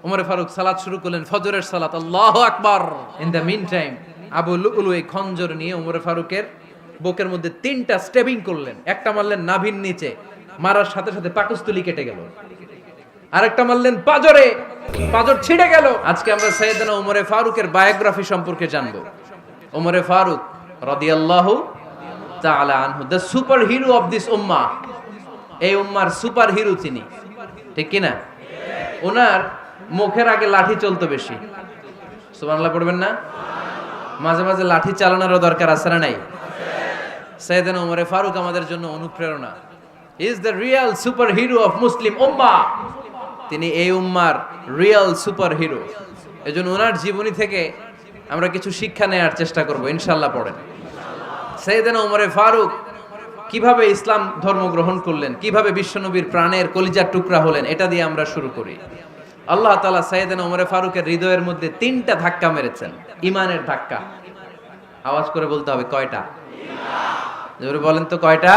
ওমর ফারুক সালাত শুরু করলেন, ফজরের সালাত, আল্লাহু আকবার। In the meantime Abu Lulu এই খঞ্জর নিয়ে ওমর ফারুকের বুকের মধ্যে 3টা স্টেবিং করলেন। একটা মারলেন নাভির নিচে, মারার সাথে সাথে পাকস্থলী কেটে গেল। আরেকটা মারলেন পাজরে, পাজর ছিঁড়ে গেল। আজকে আমরা সাইয়েদনা ওমর ফারুকের বায়োগ্রাফি সম্পর্কে জানবো। ওমর ফারুক রাদিয়াল্লাহু তাআলা আনহু, the super hero of this উম্মাহ। এই উম্মার সুপার হিরো তিনি, ঠিক কি না? ওনার মুখের আগে লাঠি চলতো বেশি। সুবহানাল্লাহ পড়বেন না? মাঝে মাঝে লাঠি চালানোরও দরকার আছে না নাই? সাইয়েদনা ওমর ফারুক আমাদের জন্য অনুপ্রেরণা। Is the real super hero of Muslim উম্মাহ। তিনি এই উম্মার রিয়েল সুপার হিরো। এজন্য ওনার জীবনী থেকে আমরা কিছু শিক্ষা নেওয়ার চেষ্টা করব ইনশাআল্লাহ। পড়েন সাইয়েদনা ওমর ফারুক কিভাবে ইসলাম ধর্ম গ্রহণ করলেন, কিভাবে বিশ্বনবীর প্রাণের কলিজার টুকরা হলেন, এটা দিয়ে আমরা শুরু করি। আল্লাহ তাআলা সাইয়েদনা ওমর ফারুকের হৃদয়ের মধ্যে 3টা ধাক্কা মেরেছেন, ইমানের ধাক্কা। আওয়াজ করে বলতে হবে কয়টা? জোরে বলেন তো কয়টা?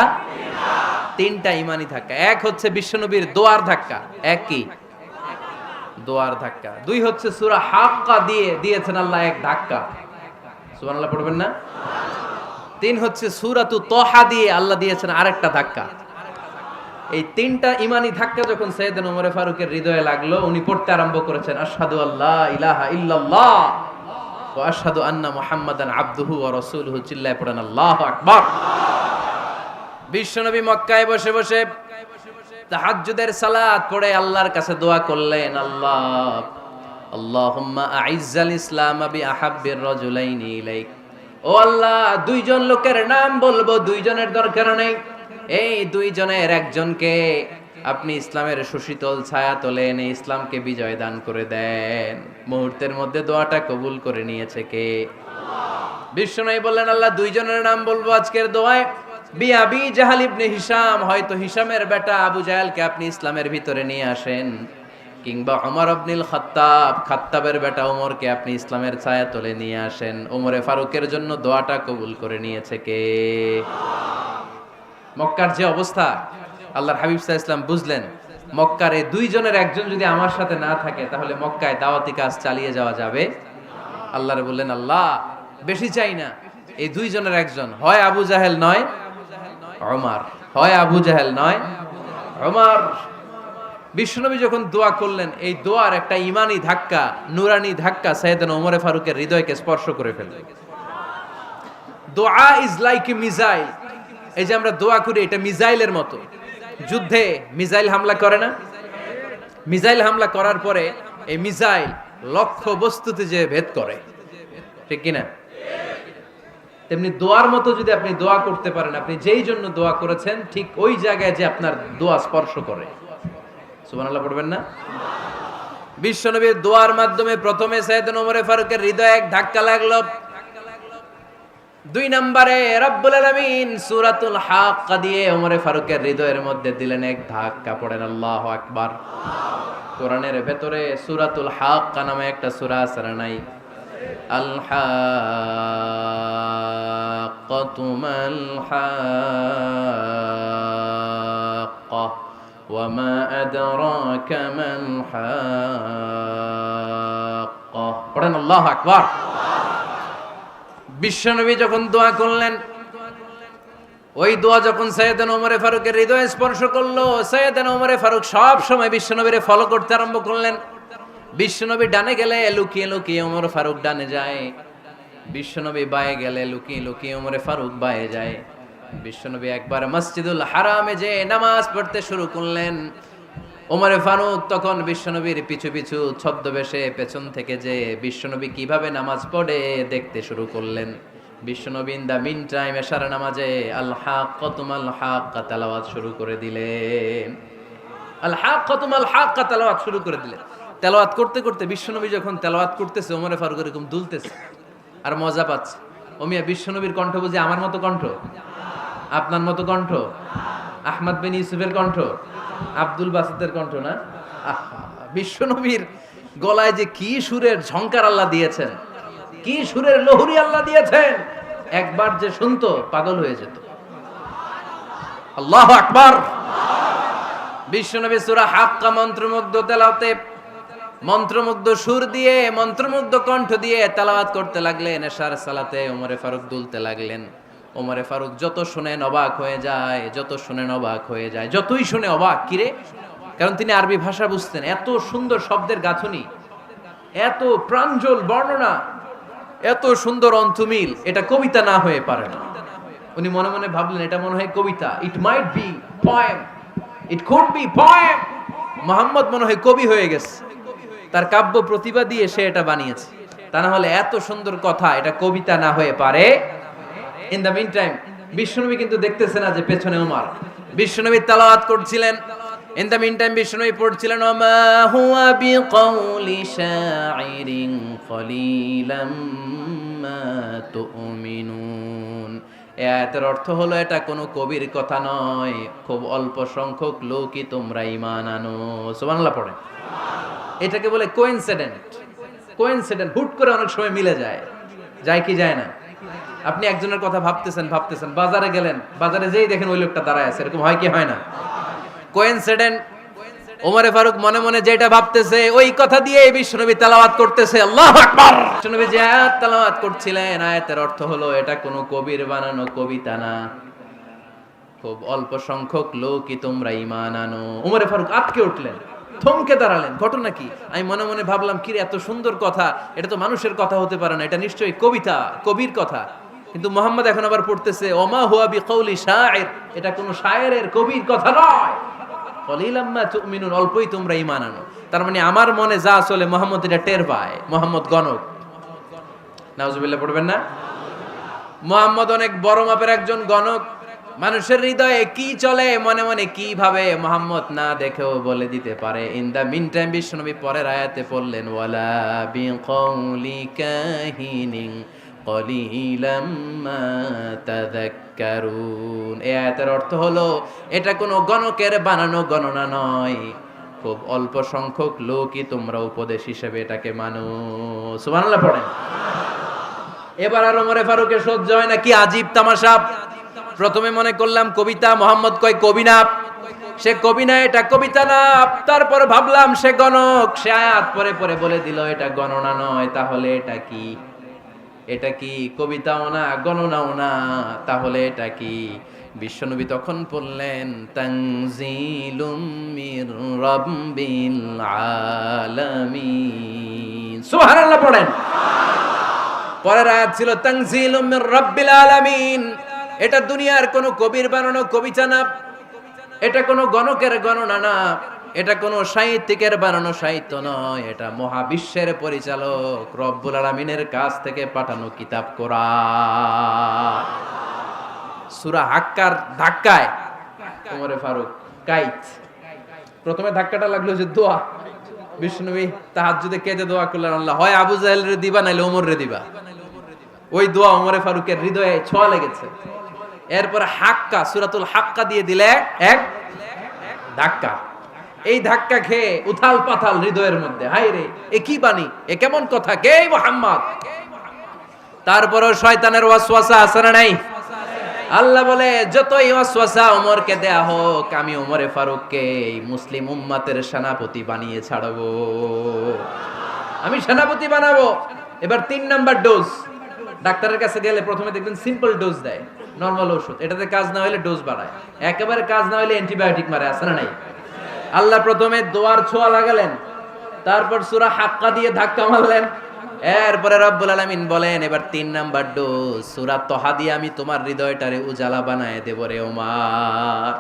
3টা ইমানি ধাক্কা। এক হচ্ছে বিশ্বনবীর দোয়ার ধাক্কা। এক কি? দোয়ার ধাক্কা। 2 হচ্ছে সূরা হাক্কা দিয়ে দিয়েছেন আল্লাহ এক ধাক্কা। সুবহানাল্লাহ পড়বেন না? 3 হচ্ছে সূরাতু তাহা দিয়ে আল্লাহ দিয়েছেন আরেকটা ধাক্কা। এই 3টা ইমানি ধাক্কা যখন সাইয়েদনা ওমর ফারুকের হৃদয়ে লাগলো, উনি পড়তে আরম্ভ করেছেন, আশহাদু আল্লা ইলাহা ইল্লাল্লাহ ওয়া আশহাদু আন্না মুহাম্মাদান আবদুহু ওয়া রাসূলুহু। চিল্লায়ে পড়েন আল্লাহু আকবার। বিশ্বনবী মক্কায় বসে বসে তাহাজ্জুদের সালাত পড়ে আল্লাহর কাছে দোয়া করলেন, আল্লাহুম্মা আইজ্জাল ইসলাম বিআহাব্বির রাজুলাইনি ইলাইক। ও আল্লাহ, 2 জন লোকের নাম বলবো, 2 জনের দরকার নেই। এই 2 জনের একজনকে আপনি ইসলামের সুশীতল ছায়া তলে এনে ইসলামকে বিজয় দান করে দেন। মুহূর্তের মধ্যে দোয়াটা কবুল করে নিয়েছে কে? বিশ্বনবী বললেন, আল্লাহ 2 জনের নাম বলবো আজকের দোয়ায়। আবি জাহাল ইবনে হিশাম, হয়তো হিশামের বেটা আবু জাহেলকে আপনি ইসলামের ভিতরে নিয়ে আসেন, কিংবা ওমর ইবনুল খাত্তাব, খাত্তাবের বেটা ওমরকে আপনি ইসলামের ছায়া তলে নিয়ে আসেন। ওমরে ফারুকের জন্য দোয়াটা কবুল করে নিয়েছে কে? মক্কার যে অবস্থা, আল্লাহর হাবিব সাল্লাল্লাহু আলাইহি ওয়াসাল্লাম বুঝলেন মক্কার এই 2 জনের একজন যদি আমার সাথে না থাকে তাহলে মক্কায় দাওয়াতি কাজ চালিয়ে যাওয়া যাবে। আল্লাহরে বললেন, আল্লাহ বেশি চাই না, এই 2 জনের একজন, হয় আবু জাহেল নয় ওমর, হয় আবু জাহেল নয় ওমর। বিশ্বনবী যখন দোয়া করলেন, এই দোয়ার একটা ইমানি ধাক্কা, নুরানি ধাক্কা সাইয়েদনা ওমর ফারুকের হৃদয়কে স্পর্শ করে ফেলল। দোয়া ইজ লাইক এ মিসাইল। এই যে আমরা দোয়া করি, এটা মিসাইলের মতো। যুদ্ধে মিসাইল হামলা করে না? মিসাইল হামলা করার পরে এই মিসাইল লক্ষ্য বস্তুতে যে ভেদ করে, ঠিক কিনা? তেমনি দোয়ার মতো যদি আপনি দোয়া করতে পারেন, আপনি যেই জন্য দোয়া করেছেন ঠিক ওই জায়গায় যে আপনার দোয়া স্পর্শ করে। সুবহানাল্লাহ পড়বেন না? বিশ্বনবীর দোয়ার মাধ্যমে প্রথমে সাইয়েদনা ওমর ফারুকের হৃদয়ে এক ধাক্কা লাগলো। 2 নম্বরে রব্বুল আলামিন সূরাতুল হাক্কা দিয়ে ওমর ফারুকের হৃদয়ের মধ্যে দিলেন এক ধাক্কা। পড়েন আল্লাহু আকবার। কোরআনের ভেতরে সূরাতুল হাক্কা নামে একটা সূরা আছে না নাই? আল হাক্কাতু মাল হাক্কা ওয়া মা আদরাকা মাল হাক্কা। পড়েন আল্লাহু আকবার। বিশ্বনবী যখন দোয়া করলেন, ওই দোয়া যখন সাইয়েদনা ওমর ফারুকের হৃদয়ে স্পর্শ করলো, সাইয়েদনা ওমর ফারুক সব সময় বিশ্বনবীরে ফলো করতে আরম্ভ করলেন। বিশ্বনবী ডানে গেলে লুকিয়ে লুকিয়ে ওমর ফারুক ডানে যায়, বিশ্বনবী বায়ে গেলে লুকিয়ে লুকিয়ে ওমর ফারুক বায়ে যায়। বিশ্বনবী একবার মসজিদুল হারামে যে নামাজ পড়তে শুরু করলেন, ওমর ফারুক তখন বিশ্বনবীর পিছু পিছু ছদ্মবেশে পেছন থেকে যে বিশ্বনবী কিভাবে নামাজ পড়ে দেখতে শুরু করলেন। বিশ্বনবী ইন দা মিন টাইম এশার নামাজে আল হাক্কাতু মাল হাক্কা তেলাওয়াত শুরু করে দিলেন। আল হাক্কাতু মাল হাক্কা তেলাওয়াত শুরু করে দিলেন। তেলাওয়াত করতে করতে বিশ্বনবী যখন তেলাওয়াত করতেছে, ওমর ফারুক এরকম দুলতেছে আর মজা পাচ্ছে। ও মিয়া, বিশ্বনবীর কণ্ঠ বুঝি আমার মতো কণ্ঠ, আপনার মতো কণ্ঠ, আহমদ বিন ইউসুফের কণ্ঠ, আব্দুল বাসিতের কণ্ঠ না? বিশ্বনবীর গলায় যে কি সুরের ঝংকার আল্লাহ দিয়েছেন, কি সুরের লহরী আল্লাহ দিয়েছেন, একবার যে শুনতো পাগল হয়ে যেত। আল্লাহু আকবার। বিশ্বনবী সূরা হাক্কা মন্ত্রমুগ্ধ তেলাওয়াতে মন্ত্রমুগ্ধ সুর দিয়ে মন্ত্রমুগ্ধ কণ্ঠ দিয়ে তেলাওয়াত করতে লাগলেন এশার সালাতে। ওমরে ফারুক দুলতে লাগলেন। ওমরে ফারুক যত শুনেন অবাক হয়ে যায়, যত শুনেন অবাক হয়ে যায়, যতই শুনে অবাক। কিরে, কারণ তিনি আরবি ভাষা বুঝতেন। এত সুন্দর শব্দের গাঁথনি, এত প্রাঞ্জল বর্ণনা, এত সুন্দর অন্তমিল, এটা কবিতা না হয়ে পারে না। উনি মনে মনে ভাবলেন এটা মনে হয় কবিতা। It might be poem, it could be poem. Muhammad মনে হয় কবি হয়ে গেছে, তার কাব্য প্রতিভা দিয়ে সে এটা বানিয়েছে। তা না হলে এত সুন্দর কথা এটা কবিতা না হয়ে পারে। ইন দ্য মিন টাইম বিশ্বনবী কিন্তু দেখতেছে না যে পেছনে ওমর। বিশ্বনবী তেলাওয়াত করছিলেন। ইন দ্য মিন টাইম বিশ্বনবী পড়ছিলেন ওমা হুয়া বিকাউলি শাইরিন কলিলাম মা তুমিনুন। এই আয়াতের অর্থ হলো এটা কোনো কবির কথা নয়, খুব অল্প সংখ্যক লোকই তোমরা ঈমান আনো। সুবহানাল্লাহ পড়েন। এটাকে বলে কোইন্সিডেন্ট। কোইন্সিডেন্ট, হুট করে অনেক সময় মিলে যায়। যায় কি যায় না? আপনি একজনের কথা ভাবতেছেন, বাজারে গেলেন, বাজারে যেই দেখেন ওই লোকটা দাঁড়ায় আছে, এরকম হয় কি হয় না? কোইন্সিডেন্ট। ওমরে ফারুক মনে মনে যেটা ভাবতেছে ওই কথা দিয়ে বিশ্বনবী তেলাওয়াত করতেছে। আল্লাহু আকবার। বিশ্বনবী যে আয়াত তেলাওয়াত করছিলেন, আয়াতের অর্থ হলো এটা কোনো কবির বানানো কবিতা না, খুব অল্প সংখ্যক লোকই তোমরা ঈমান আনো। ওমরে ফারুক আটকে উঠলেন, থমকে দাঁড়ালেন। ঘটনা কি? আমি মনে মনে ভাবলাম কি রে, এত সুন্দর কথা, এটা তো মানুষের কথা হতে পারে না, এটা নিশ্চয়ই কবিতা, কবির কথা। কিন্তু মুহাম্মদ এখন আবার পড়তেছে ওমা হুয়া বিকাউলি শাইর, এটা কোনো শায়েরের, কবির কথা নয়। কলিলাম মা তুমিনুন, অল্পই তোমরা ঈমান আনো। তার মানে আমার মনে যা চলে মুহাম্মদ এটা টের পায়। মুহাম্মদ গণক। নাউজুবিল্লাহ পড়বেন না? মুহাম্মদ অনেক বড় মাপের একজন গণক। মানুষের হৃদয়ে কি চলে, মনে মনে কি ভাবে, মুহাম্মদ না দেখেও বলে দিতে পারে। ইন দা মিন টাইম বিশ্বনবী পরের আয়াতে পড়লেন ওয়ালা বিকাউলি কাহিনিন কলিলাম মা তাযাক্কারুন। এই আয়াতের অর্থ হলো এটা কোনো গণকের বানানো গণনা নয়, খুব অল্প সংখ্যক লোকই তোমরা উপদেশ হিসেবে এটাকে মানো। সুবহানাল্লাহ পড়েন। এবার আর ওমরে ফারুকের সহ্য হয় না, কি আজীব তামাশা। প্রথমে মনে করলাম কবিতা, মোহাম্মদ কয় কবি না, সে কবি না, এটা কবিতা না। তারপর ভাবলাম সে গণক, সে আয়াত পরে পরে বলে দিল এটা গণনা নয়, তাহলে এটা কি? এটা কি কবিতাও না, গণনাও না, তাহলে এটা কি? বিশ্বনবী তখন বললেন তানজিলুম মির রাব্বিল আলামিন। সুবহানাল্লাহ পড়েন। পরের আয়াত ছিল তানজিলুম মির রাব্বিল আলামিন। এটা দুনিয়ার কোনো কবির বানানো কবিতা না, এটা কোনো গণকের গণনা না, এটা কোনো সাহিত্যিকের বানানো সাহিত্য নয়, এটা মহাবিশ্বের পরিচালক রব্বুল আলামিনের কাছ থেকে পাঠানো কিতাব কোরআন। সূরা হাক্কার ধাক্কায় ওমরে ফারুক কাইত। প্রথমে ধাক্কাটা লাগলো যে দোয়া। বিশ্বনবী তাহাজ্জুদে কেঁদে দোয়া করলেন, আল্লাহ হয় আবু জাহেল রে দিবা নাইলে ওমর রে দিবা। ওই দোয়া ওমরে ফারুকের হৃদয়ে ছোঁয়া লেগেছে। এরপর হাক্কা, সূরাতুল হাক্কা দিয়ে দিলে এক ধাক্কা। এই ধাক্কা খেয়ে উথাল পাথাল হৃদয়ের মধ্যে, হায় রে এ কি বাণী, এ কেমন কথা, কে মুহাম্মদ? তারপরও শয়তানের ওয়াসওয়াসা আছে না নাই? আল্লাহ বলে যতই ওয়াসওয়াসা ওমরকে দেয়া হোক, আমি ওমরে ফারুককে এই মুসলিম উম্মতের সেনাপতি বানিয়ে ছাড়বো, আমি সেনাপতি বানাবো। এবার 3 নাম্বার ডোজ। ডাক্তারের কাছে গেলে প্রথমে দেখবেন সিম্পল ডোজ দেয়, নরমাল ওষুধ, এটাতে কাজ না হলে ডোজ বাড়ায়, একেবারে কাজ না হলে অ্যান্টিবায়োটিক মারে, আছে না নাই? আল্লাহ প্রথমে দোয়ার ছোঁয়া লাগালেন, তারপর সূরা হাক্কা দিয়ে ধাক্কা মারলেন, এরপরে রব্বুল আলামিন বলেন এবার 3 নাম্বার ডোজ সূরা তহা দিয়ে আমি তোমার হৃদয়টারে উজালা বানায় দেব রে ওমর।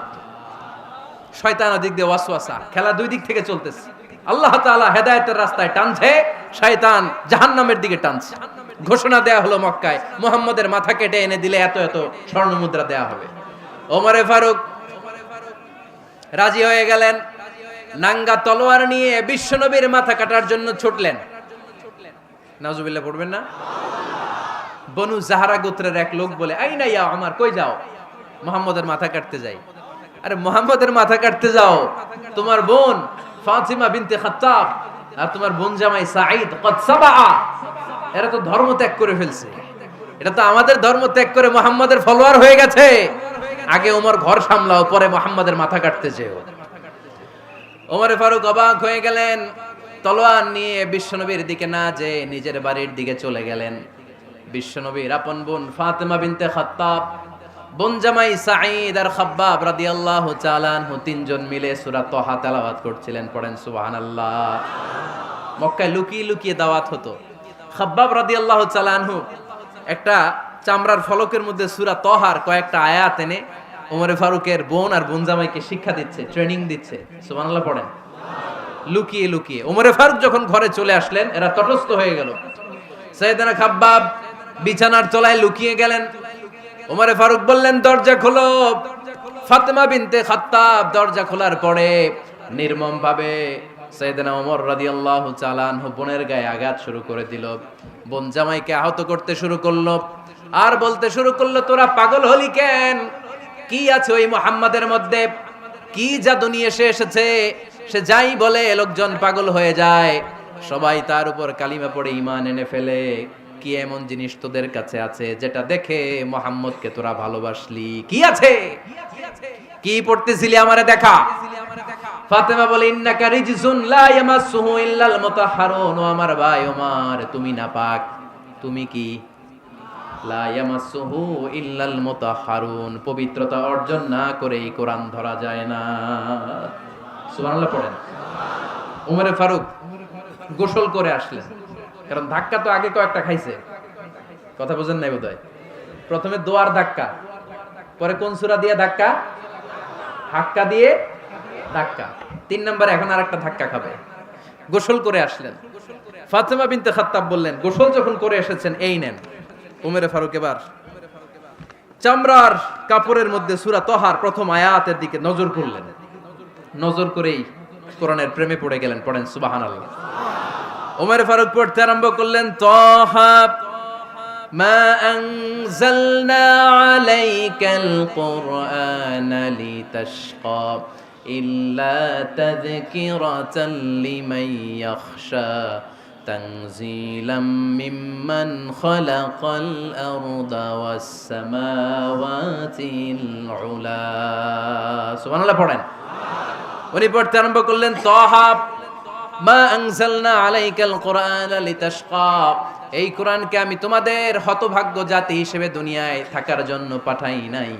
শয়তান ওদিক দিয়ে ওয়াসওয়াসা, খেলা দুই দিক থেকে চলতেছে। আল্লাহ তাআলা হেদায়েতের রাস্তায় টানছে, শয়তান জাহান্নামের দিকে টানছে। ঘোষণা দেয়া হলো মক্কায়, মুহাম্মদের মাথা কেটে এনে দিলে এত এত স্বর্ণ মুদ্রা দেয়া হবে। ওমরে ফারুক রাজি হয়ে গেলেন, নাঙ্গা তলোয়ার নিয়ে বিশ্বনবীর মাথা কাটার জন্য ছুটলেন। নাউজুবিল্লাহ পড়বেন না? বনু জাহরা গোত্রের এক লোক বলে, আইনা ইয়া ওমর, কই যাও? মুহাম্মদের মাথা কাটতে যাই। আরে মুহাম্মদের মাথা কাটতে যাও? তোমার বোন ফাতিমা বিনতে খাত্তাব আর তোমার বোন জামাই সাঈদ কদ সাবা, এরা তো ধর্ম ত্যাগ করে ফেলছে, এটা তো আমাদের ধর্ম ত্যাগ করে মুহাম্মদের ফলোয়ার হয়ে গেছে। আগে ওমর ঘর সামলাও, পরে মুহাম্মদের মাথা কাটতে যেও। ওমরে ফারুক অবাক হয়ে গেলেন, তলোয়ার নিয়ে বিশ্বনবীর দিকে না যে নিজের বাড়ির দিকে চলে গেলেন। বিশ্বনবীর আপন বোন ফাতেমা বিনতে খাত্তাব, বোন জামাই সাঈদ আর খাব্বাব রাদিয়াল্লাহু তাআলা আনহু তিনজন মিলে সূরা তাহা তেলাওয়াত করছিলেন। পড়েন সুবহানাল্লাহ। মক্কায় লুকিয়ে লুকিয়ে দাওয়াত হতো। খাব্বাব রাদিয়াল্লাহু তাআলা আনহু একটা চামড়ার ফলকের মধ্যে সূরা তাহার কয়েকটা আয়াত এনে ওমরে ফারুকের বোন আর বোন জামাইকে শিক্ষা দিচ্ছে, ট্রেনিং দিচ্ছে। সুবহানাল্লাহ পড়েন। লুকিয়ে লুকিয়ে ওমরে ফারুক যখন ঘরে চলে আসলেন, এরা তটস্থ হয়ে গেল। সাইয়েদনা খাব্বাব বিছানার তলায় লুকিয়ে গেলেন। ওমরে ফারুক বললেন, দরজা খোলো। ফাতেমা বিনতে খাত্তাব দরজা খোলার পরে নির্মম ভাবে সাইয়েদনা ওমর রাদিয়াল্লাহু তাআলা আনহু বোনের গায়ে আঘাত শুরু করে দিল। বোন জামাইকে আহত করতে শুরু করলো আর বলতে শুরু করলো, তোরা পাগল হলি কেন? কি আছে ওই মুহাম্মাদের মধ্যে? কি জাদু নিয়ে সে এসেছে? সে যাই বলে লোকজন পাগল হয়ে যায়, সবাই তার উপর কালিমা পড়ে ঈমান এনে ফেলে। কি এমন জিনিস তোদের কাছে আছে যেটা দেখে মুহাম্মদকে তোরা ভালোবাসলি? কি আছে? কি পড়তেছিলি আমারে দেখা। ফাতেমা বলে, ইন্নাকা রিজসুন লা ইয়ামাসসুহু ইল্লাল মুতাহহারুন। ও আমার ভাই ওমর, তুমি নাপাক। তুমি কি? লা ইয়ামাসসুহু ইল্লাল মুতাহহারুন, পবিত্রতা অর্জন না করে এই কোরআন ধরা যায় না। সুবহানাল্লাহ পড়েন। ওমরে ফারুক গোসল করে আসলেন, কারণ ধাক্কা তো আগে কয়েকটা খাইছে। কথা বুঝেন নাই বোধহয়। প্রথমে দোয়ার ধাক্কা, পরে কোন সূরা দিয়ে ধাক্কা? হাক্কা দিয়ে ধাক্কা। 3 নম্বরে এখন আরেকটা ধাক্কা খাবে। গোসল করে আসলেন। ফাতেমা বিনতে খাত্তাব বললেন, গোসল যখন করে এসেছেন, এই নেন। ওমরে ফারুক এবার চামড়ার কাপড়ের মধ্যে সূরা তাহার প্রথম আয়াতের দিকে নজর করলেন। নজর করেই কোরআনের প্রেমে পড়ে গেলেন। পড়েন সুবহানাল্লাহ। ওমর ফারুক পড়তে আরম্ভ করলেন, তাহা মা আনজালনা আলাইকাল কুরআনা লিতাশকা ইল্লা তাযকিরাতাল লিমান ইয়াখশা তানজিলাম মিম্মান খালাকাল আরদা ওয়াস সামাওয়াতিল উলা। সুবহানাল্লাহ পড়েন। উনি পড়তে আরম্ভ করলেন, তাহা মা আনজালনা আলাইকাল কুরআনা লিতাশকা, এই কোরআনকে আমি তোমাদের হতভাগ্য জাতি হিসেবে দুনিয়ায় থাকার জন্য পাঠাই নাই।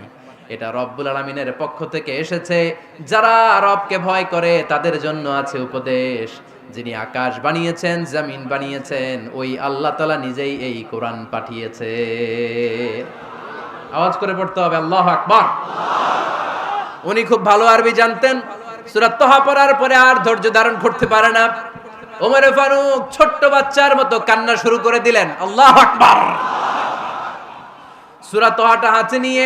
এটা রব্বুল আলামিনের পক্ষ থেকে এসেছে। যারা রবকে ভয় করে তাদের জন্য আছে উপদেশ। যিনি আকাশ বানিয়েছেন, জমিন বানিয়েছেন, ওই আল্লাহ তাআলা নিজেই এই কোরআন পাঠিয়েছে। আওয়াজ করে পড়তে হবে, আল্লাহু আকবার। উনি খুব ভালো আরবি জানতেন। সূরা তাহা পড়ার পরে আর ধৈর্য ধারণ করতে পারে না। ওমর ফারুক ছোট্ট বাচ্চার মতো কান্না শুরু করে দিলেন। আল্লাহু আকবার। সূরা তাহাটা হাতে নিয়ে,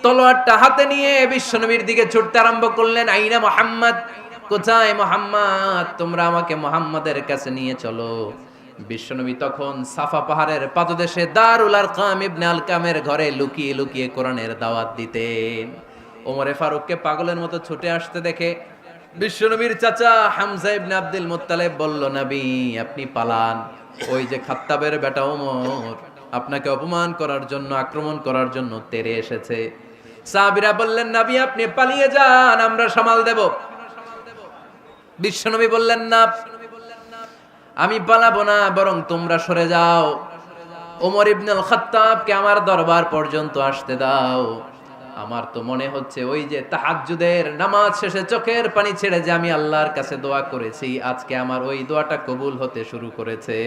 তলোয়ারটা হাতে নিয়ে বিশ্বনবীর দিকে ছুটতে আরম্ভ করলেন। আইনা মুহাম্মদ, কোথায় মুহাম্মদ? তোমরা আমাকে মুহাম্মাদের কাছে নিয়ে চলো। বিশ্বনবী তখন সাফা পাহাড়ের পাদদেশে দারুল আরকাম ইবনে আলকামের ঘরে লুকিয়ে লুকিয়ে কোরআনের দাওয়াত দিতেন। ওমরে ফারুককে পাগলের মতো ছুটে আসতে দেখে বিশ্বনবীর চাচা হামজা ইবনে আব্দুল মুত্তালিব বলল, নবী আপনি পালান। ওই যে খাত্তাবের বেটা ওমর আপনাকে অপমান করার জন্য, আক্রমণ করার জন্য তেরে এসেছে। সাহাবীরা বললেন, নবী আপনি পালিয়ে যান, আমরা সামাল দেব। বিশ্বনবী বললেন, না আমি পালাবো না, বরং তোমরা সরে যাও। ওমর ইবনুল খাত্তাবকে আমার দরবার পর্যন্ত আসতে দাও। আমার তো মনে হচ্ছে ওই যে তাহাজ্জুদের নামাজ শেষে চোখের পানি ছেড়ে যে আমি আল্লাহর কাছে দোয়া করেছি, আজকে আমার ওই দোয়াটা কবুল হতে শুরু করেছে।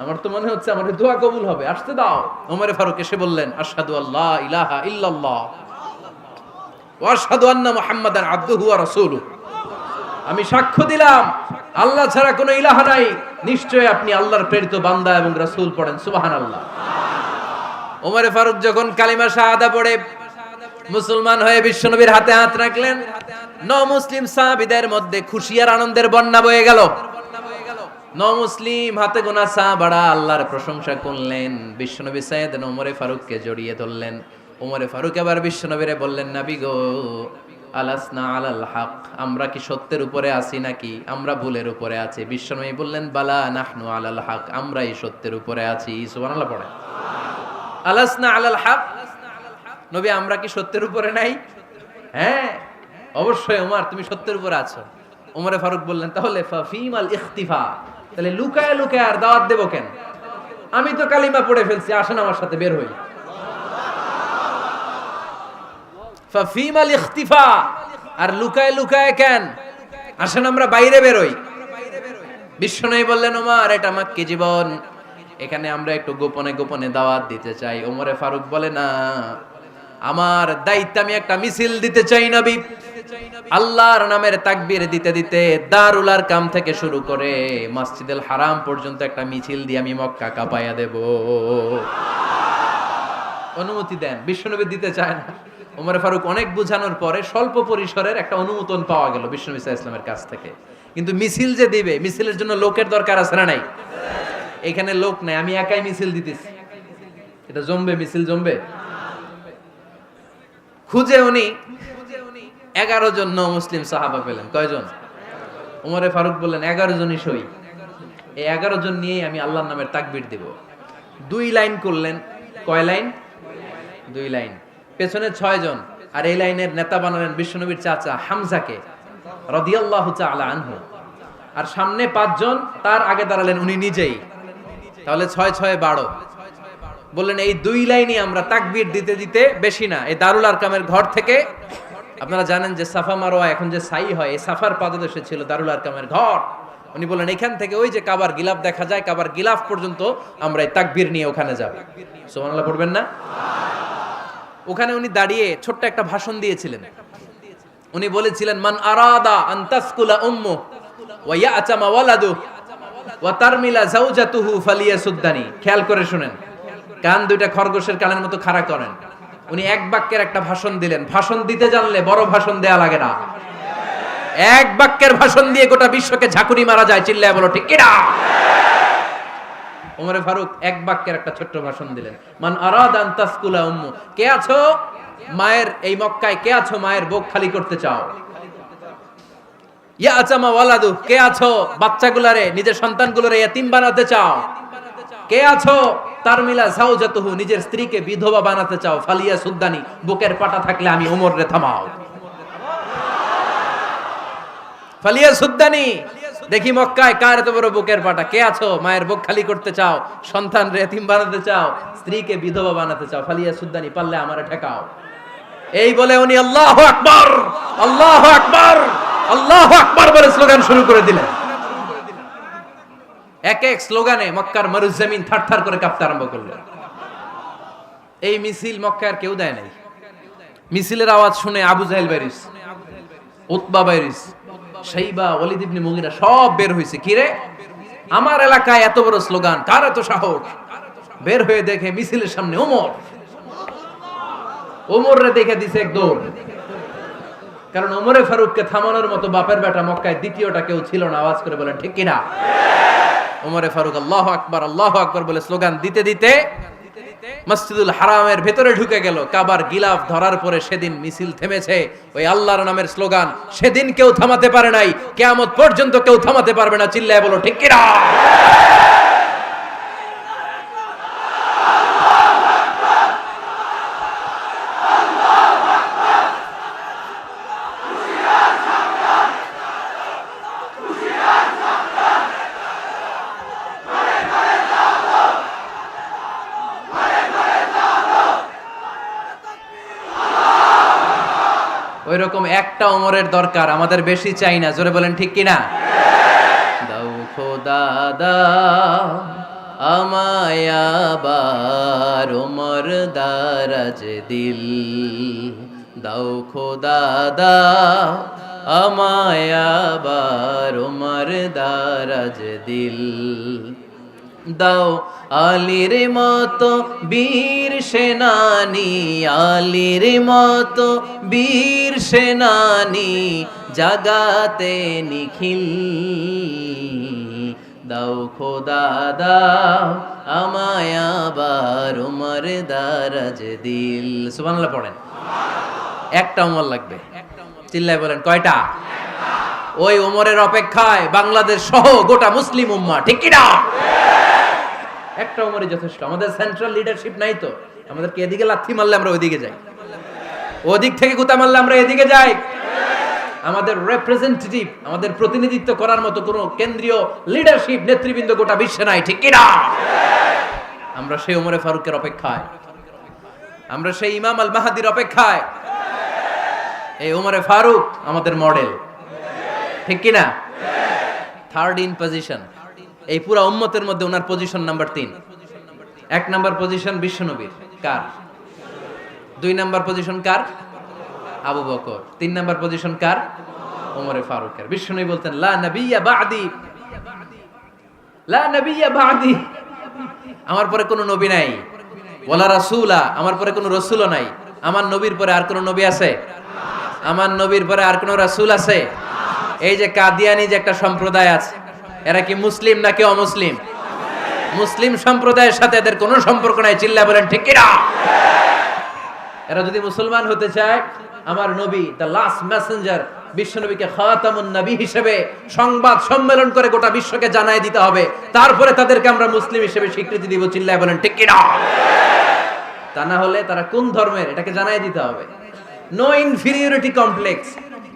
আমার তো মনে হচ্ছে আমার দোয়া কবুল হবে, আসতে দাও। ওমর ফারুক এসে বললেন, আশহাদু আল্লা ইলাহা ইল্লাল্লাহ ওয়া আশহাদু আন্না মুহাম্মাদান আবদুহু ওয়া রাসূলুহু, আমি সাক্ষ্য দিলাম আল্লাহ ছাড়া কোনো ইলাহা নাই, নিশ্চয় আপনি আল্লাহর প্রেরিত বান্দা এবং রাসূল। পড়েন সুবহানাল্লাহ। ওমর ফারুক যখন কালিমা শাহাদা পড়ে মুসলমান হয়ে বিশ্বনবীর হাতে হাত রাখলেন, মুসলিম সাহাবীদের মধ্যে খুশি আর আনন্দের বন্যা বয়ে গেল। মুসলিম হাতে গোনা সাহাবারা আল্লাহর প্রশংসা করলেন। বিশ্বনবী সাইয়েদনা ওমর ফারুককে জড়িয়ে ধরলেন। ওমর ফারুক আবার বিশ্বনবীরে বললেন, নবী গো, আলাসনা আলাল হক, আমরা কি সত্যের উপরে আছি নাকি আমরা ভুলের উপরে আছি? বিশ্বনবী বললেন, বালা নাহনু আলাল হক, আমরাই সত্যের উপরে আছি। সুবহানাল্লাহ পড়ে। আলাসনা আলাল হক, নবী আমরা কি সত্যের উপরে নাই? হ্যাঁ অবশ্যই ওমর, তুমি সত্যের উপরে আছো। ওমরে ফারুক বললেন, তাহলে ফাফিমাল ইখতিফা, তাহলে লুকায় লুকায় আর দাওয়াত দেব কেন? আমি তো কালিমা পড়ে ফেলছি, আসেন আমার সাথে বের হই। ফাফিমাল ইখতিফা, আর লুকায় লুকায় কেন? আসেন আমরা বাইরে বের হই। বিশ্বনবী বললেন, ওমর এটা মাক্কি জীবন, এখানে আমরা একটু গোপনে গোপনে দাওয়াত দিতে চাই। ওমরে ফারুক বলে, না, আমার দায়িত্ব, আমি একটা মিছিল দিতে চাই নবী। আল্লাহর নামের তাকবীর দিতে দিতে দারুল আরকাম থেকে শুরু করে মসজিদুল হারাম পর্যন্ত একটা মিছিল দিয়ে আমি মক্কা কাঁপাইয়া দেব। অনুমতি দেন। বিশ্বনবী দিতে চায় না। ওমর ফারুক অনেক বুঝানোর পরে স্বল্প পরিসরের একটা অনুমোদন পাওয়া গেল বিশ্বনবী সাল্লাল্লাহু আলাইহি ওয়াসাল্লামের কাছ থেকে। কিন্তু মিছিল যে দিবে, মিছিলের জন্য লোকের দরকার আছে না নাই? এখানে লোক নাই, আমি একাই মিছিল দিতেছি। এটা জমবে? মিছিল জমবে? খুঁজে উনি 11 জন মুসলিম সাহাবা পেলেন। কয়জন? ওমরে ফারুক বললেন 11 জনই সই। এই 11 জন নিয়েই আমি আল্লাহর নামের তাকবীর দেব। 2 লাইন করলেন। কয় লাইন? 2 লাইন। পেছনে 6 জন, আর এই লাইনের নেতা বানালেন বিশ্বনবীর চাচা হামজাকে রাদিয়াল্লাহু তাআলা আনহু। আর সামনে 5 জন, তার আগে দাঁড়ালেন উনি নিজেই। তাহলে 6 6 12। বললেন এই 2 লাইনই আমরা তাকবীর দিতে দিতে, বেশি না, এই দারুল আরকামের ঘর থেকে, আপনারা জানেন যে সাফা মারওয়া এখন যে সাই হয়, এই সাফার পাদদেশে ছিল দারুল আরকামের ঘর। উনি বললেন এখান থেকে ওই যে কাবার গিলাফ দেখা যায়, কাবার গিলাফ পর্যন্ত আমরা এই তাকবীর নিয়ে ওখানে যাব। সুবহানাল্লাহ পড়বেন না? ওখানে উনি দাঁড়িয়ে ছোট্ট একটা ভাষণ দিয়েছিলেন। উনি বলেছিলেন, মান আরাদা আন তাসকুলা উম্মু ওয়া ইয়াতামা ওয়ালাদু ওয়া তারমিলা যাওজাতুহু ফালিয়াসুদ্দানি। খেয়াল করে শুনেন, কান দুইটা খরগোশের কানের মতো খাড়া করেন। উনি এক বাক্যের একটা ভাষণ দিলেন। ভাষণ দিতে জানলে বড় ভাষণ দেয়া লাগে না। এক বাক্যের ভাষণ দিয়ে গোটা বিশ্বকে ঝাঁকুনি মারা যায়। চিল্লায় বলো ঠিক কিনা? ওমরে ফারুক এক বাক্যের একটা ছোট্ট ভাষণ দিলেন। মান আরাদা আন তাসকুলা উম্মু, কে আছো মায়ের এই মক্কায়, কে আছো মায়ের বুক খালি করতে চাও? ইয়া আচামা ওয়ালাদু, কে আছো বাচ্চাগুলারে, নিজের সন্তানগুলোরে ইয়াতিম বানাতে চাও? কে আছো তারমিলা যাওজাতুহু, নিজের স্ত্রীকে বিধবা বানাতে চাও? ফালিয়া সুদ্দানি, বুকের পাটা থাকলে আমি ওমর রে থামাও। ফালিয়া সুদ্দানি, দেখি মক্কায় কার এত বড় বুকের পাটা। কে আছো মায়ের বুক খালি করতে চাও, সন্তান রে এতিম বানাতে চাও, স্ত্রীকে বিধবা বানাতে চাও? ফালিয়া সুদ্দানি, পারলে আমারে ঠেকাও। এই বলে উনি আল্লাহু আকবার, আল্লাহু আকবার, আল্লাহু আকবার বলে স্লোগান শুরু করে দিলেন। এক এক স্লোগানে মক্কার মরুজমিন থারথার করে কাঁপতে আরম্ভ করলো। এই মিছিল মক্কার কেউ দেয় নাই। মিছিলের আওয়াজ শুনে আবু জাহেল বাইরিস, উতবা বাইরিস, শাইবা, ওয়ালিদ ইবনে মুগিরা সব বের হইছে। কি রে, আমার এলাকায় এত বড় স্লোগান, কার এত সাহস? বের হয়ে দেখে মিছিলের সামনে ওমর। ওমর রে দেখে দিছে এক দৌড়। কারণ ওমরে ফারুককে থামানোর মতো বাপের বেটা মক্কায় দ্বিতীয়টা কেউ ছিল না। আওয়াজ করে বলেন ঠিক কিনা? ওমরে ফারুক আল্লাহু আকবার, আল্লাহু আকবার বলে স্লোগান দিতে দিতে মসজিদুল হারামের ভেতরে ঢুকে গেল। কাবার গিলাফ ধরার পরে সেদিন মিছিল থেমেছে। ওই আল্লাহর নামের স্লোগান সেদিন কেউ থামাতে পারে নাই, কিয়ামত পর্যন্ত কেউ থামাতে পারবে না। চিল্লায় বলো ঠিক কিনা? ওই রকম একটা ওমরের দরকার, আমাদের বেশি চাই না। জোরে বলেন ঠিক কিনা? দাও খোদা দাও আমায় আবার ওমর দারাজ দিল, দাও খোদা দাও আমায় আবার ওমর দারাজ দিল, দাও আলীর মতো বীর সেনানি, আলীর মতো বীর সেনানি জাগাতে নিখিল, দাও খোদা দাও আমায় আবার ওমর দারাজ দিল। সুবহানাল্লাহ পড়েন। একটা ওমর লাগবে। চিল্লায় বলেন কয়টা? ওই ওমরের অপেক্ষায় বাংলাদেশ সহ গোটা মুসলিম উম্মাহ। ঠিক কি না? একটা ওমরই যথেষ্ট। আমাদের সেন্ট্রাল লিডারশিপ নাই তো, আমাদেরকে এদিকে লাথি মারলে আমরা ওইদিকে যাই, ওদিক থেকে গুতা মারলে আমরা এদিকে যাই। আমাদের রিপ্রেজেন্টেটিভ, আমাদের প্রতিনিধিত্ব করার মতো কোনো কেন্দ্রীয় লিডারশিপ নেতৃবৃন্দ গোটা বিশ্বে নাই, ঠিক কিনা? আমরা সেই ওমরে ফারুকের অপেক্ষায়, আমরা সেই ইমাম আল মাহাদির অপেক্ষায়। এই ওমরে ফারুক আমাদের মডেল, ঠিক কিনা? থার্ড ইন পজিশন এই পুরা উম্মতের মধ্যে ওনার পজিশন নাম্বার 3। 1 নাম্বার পজিশন বিশ্বনবীর, কার? 2 নাম্বার পজিশন কার? আবু বকর। 3 নাম্বার পজিশন কার? ওমরে ফারুকের। বিশ্বনবী বলতেন লা নবিয়্যা বা'দি, লা নবিয়্যা বা'দি, আমার পরে কোনো নবী নাই। ওয়ালা রাসূলা, আমার পরে কোনো রাসূলও নাই। আমার নবীর পরে আর কোনো নবী আছে? আমার নবীর পরে আর কোনো রাসূল আছে? এই যে কাদিয়ানি যে একটা সম্প্রদায় আছে, এরা কি মুসলিম নাকি অমুসলিম? মুসলিম সম্প্রদায়ের সাথে এদের কোনো সম্পর্ক নাই, চিল্লা বলেন ঠিক কিনা? এরা যদি মুসলমান হতে চায়, আমার নবী দ্য লাস্ট মেসেঞ্জার বিশ্বনবীকে খাতামুন নবী হিসেবে সংবাদ সম্মেলন করে গোটা বিশ্বকে জানাই দিতে হবে, তারপরে তাদেরকে আমরা মুসলিম হিসেবে স্বীকৃতি দিব, চিল্লায় বলেন ঠিক কিনা? তা না হলে তারা কোন ধর্মের এটাকে জানাই দিতে হবে। No inferiority complex,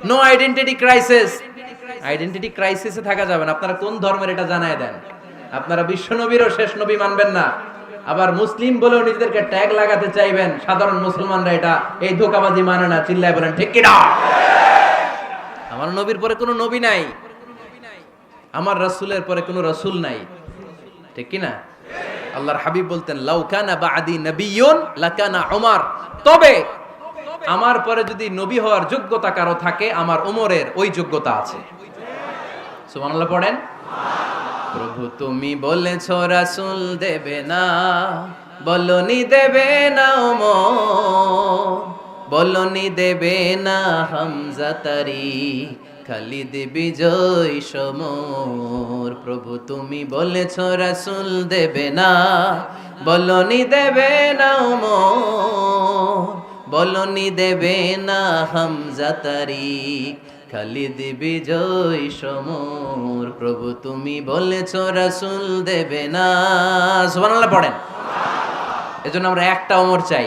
no identity crisis. Identity ক্রাইসিসে থাকা যাবে না। আপনারা কোন ধর্মের এটা জানায় দেন। আপনারা বিশ্বনবীরও শেষ নবী মানবেন না, আবার মুসলিম বলেও নিজেদেরকে ট্যাগ লাগাতে চাইবেন। সাধারণ মুসলমানরা এটা এই ধোঁকাবাজি মানে না, চিল্লায় বলেন ঠিক কিনা? আমার নবীর পরে কোনো নবী নাই, আমার রাসূলের পরে কোনো রাসূল নাই, ঠিক কিনা? আল্লাহর হাবিব বলতেন লাউ কানা বা'দি নাবিয়্যুন লাকানা উমর, তবে আমার পরে যদি নবী হওয়ার যোগ্যতা কারো থাকে, আমার ওমরের ওই যোগ্যতা আছে। সুবহানাল্লাহ পড়েন। প্রভু তুমি বলেছো রাসূল দেবে না, বলনি দেবে না ওমর, বলনি দেবে না হামজা তারি, খালিদ বিজয় সমর। প্রভু তুমি বলেছো রাসূল দেবে না, বলনি দেবে না ওমর, বলনি দেবে না হামজা তারি, খালিদ বিজয় সমর। প্রভু তুমি বলেছো রাসূল দেবে না। সুবহানাল্লাহ পড়েন। এজন্য আমরা একটা ওমর চাই।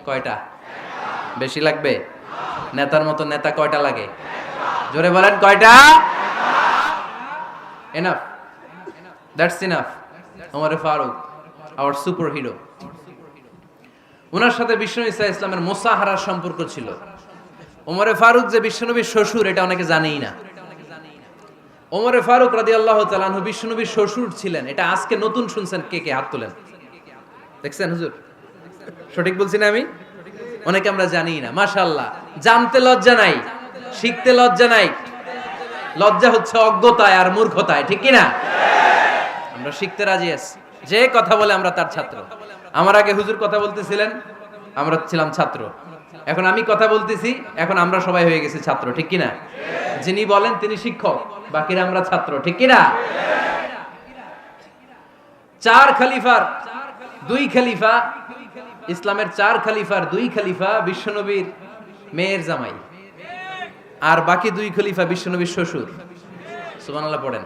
কয়টা? বেশি লাগবে? নেতার মতো নেতা কয়টা লাগে? জোরে বলেন কয়টা? Enough, that's enough. Omar Farooq our super hero. ওনার সাথে বিশ্বনবী সাল্লাল্লাহু আলাইহি ওয়াসাল্লামের মুসাহারার সম্পর্ক ছিল। ওমরে ফারুক যে বিশ্বনবীর শ্বশুর, এটা অনেকে জানেই না। ওমরে ফারুক রাদিয়াল্লাহু তাআলা আনহু বিশ্বনবীর শ্বশুর ছিলেন। এটা আজকে নতুন শুনছেন, কে কে হাত তোলেন? দেখছেন হুজুর? সঠিক বলছি না আমি? অনেকে আমরা জানিই না। মাশাআল্লাহ, জানতে লজ্জা নাই, শিখতে লজ্জা নাই। লজ্জা হচ্ছে অজ্ঞতায় আর মূর্খতায়, ঠিক কি না? আমরা শিখতে রাজি আছি। যে কথা বলে আমরা তার ছাত্র। আমার আগে হুজুর কথা বলতেছিলেন, আমরা ছিলাম ছাত্র। এখন আমি কথা বলতেছি, এখন আমরা সবাই হয়ে গেছি ছাত্র, ঠিক কি না? যিনি বলেন তিনি শিক্ষক, বাকিরা আমরা ছাত্র, ঠিক কি না? 4 খলিফার 2 খলিফা, ইসলামের 4 খলিফার 2 খলিফা বিশ্বনবীর মেয়ের জামাই, আর বাকি 2 খলিফা বিশ্বনবীর শ্বশুর। সুবহানাল্লাহ পড়েন।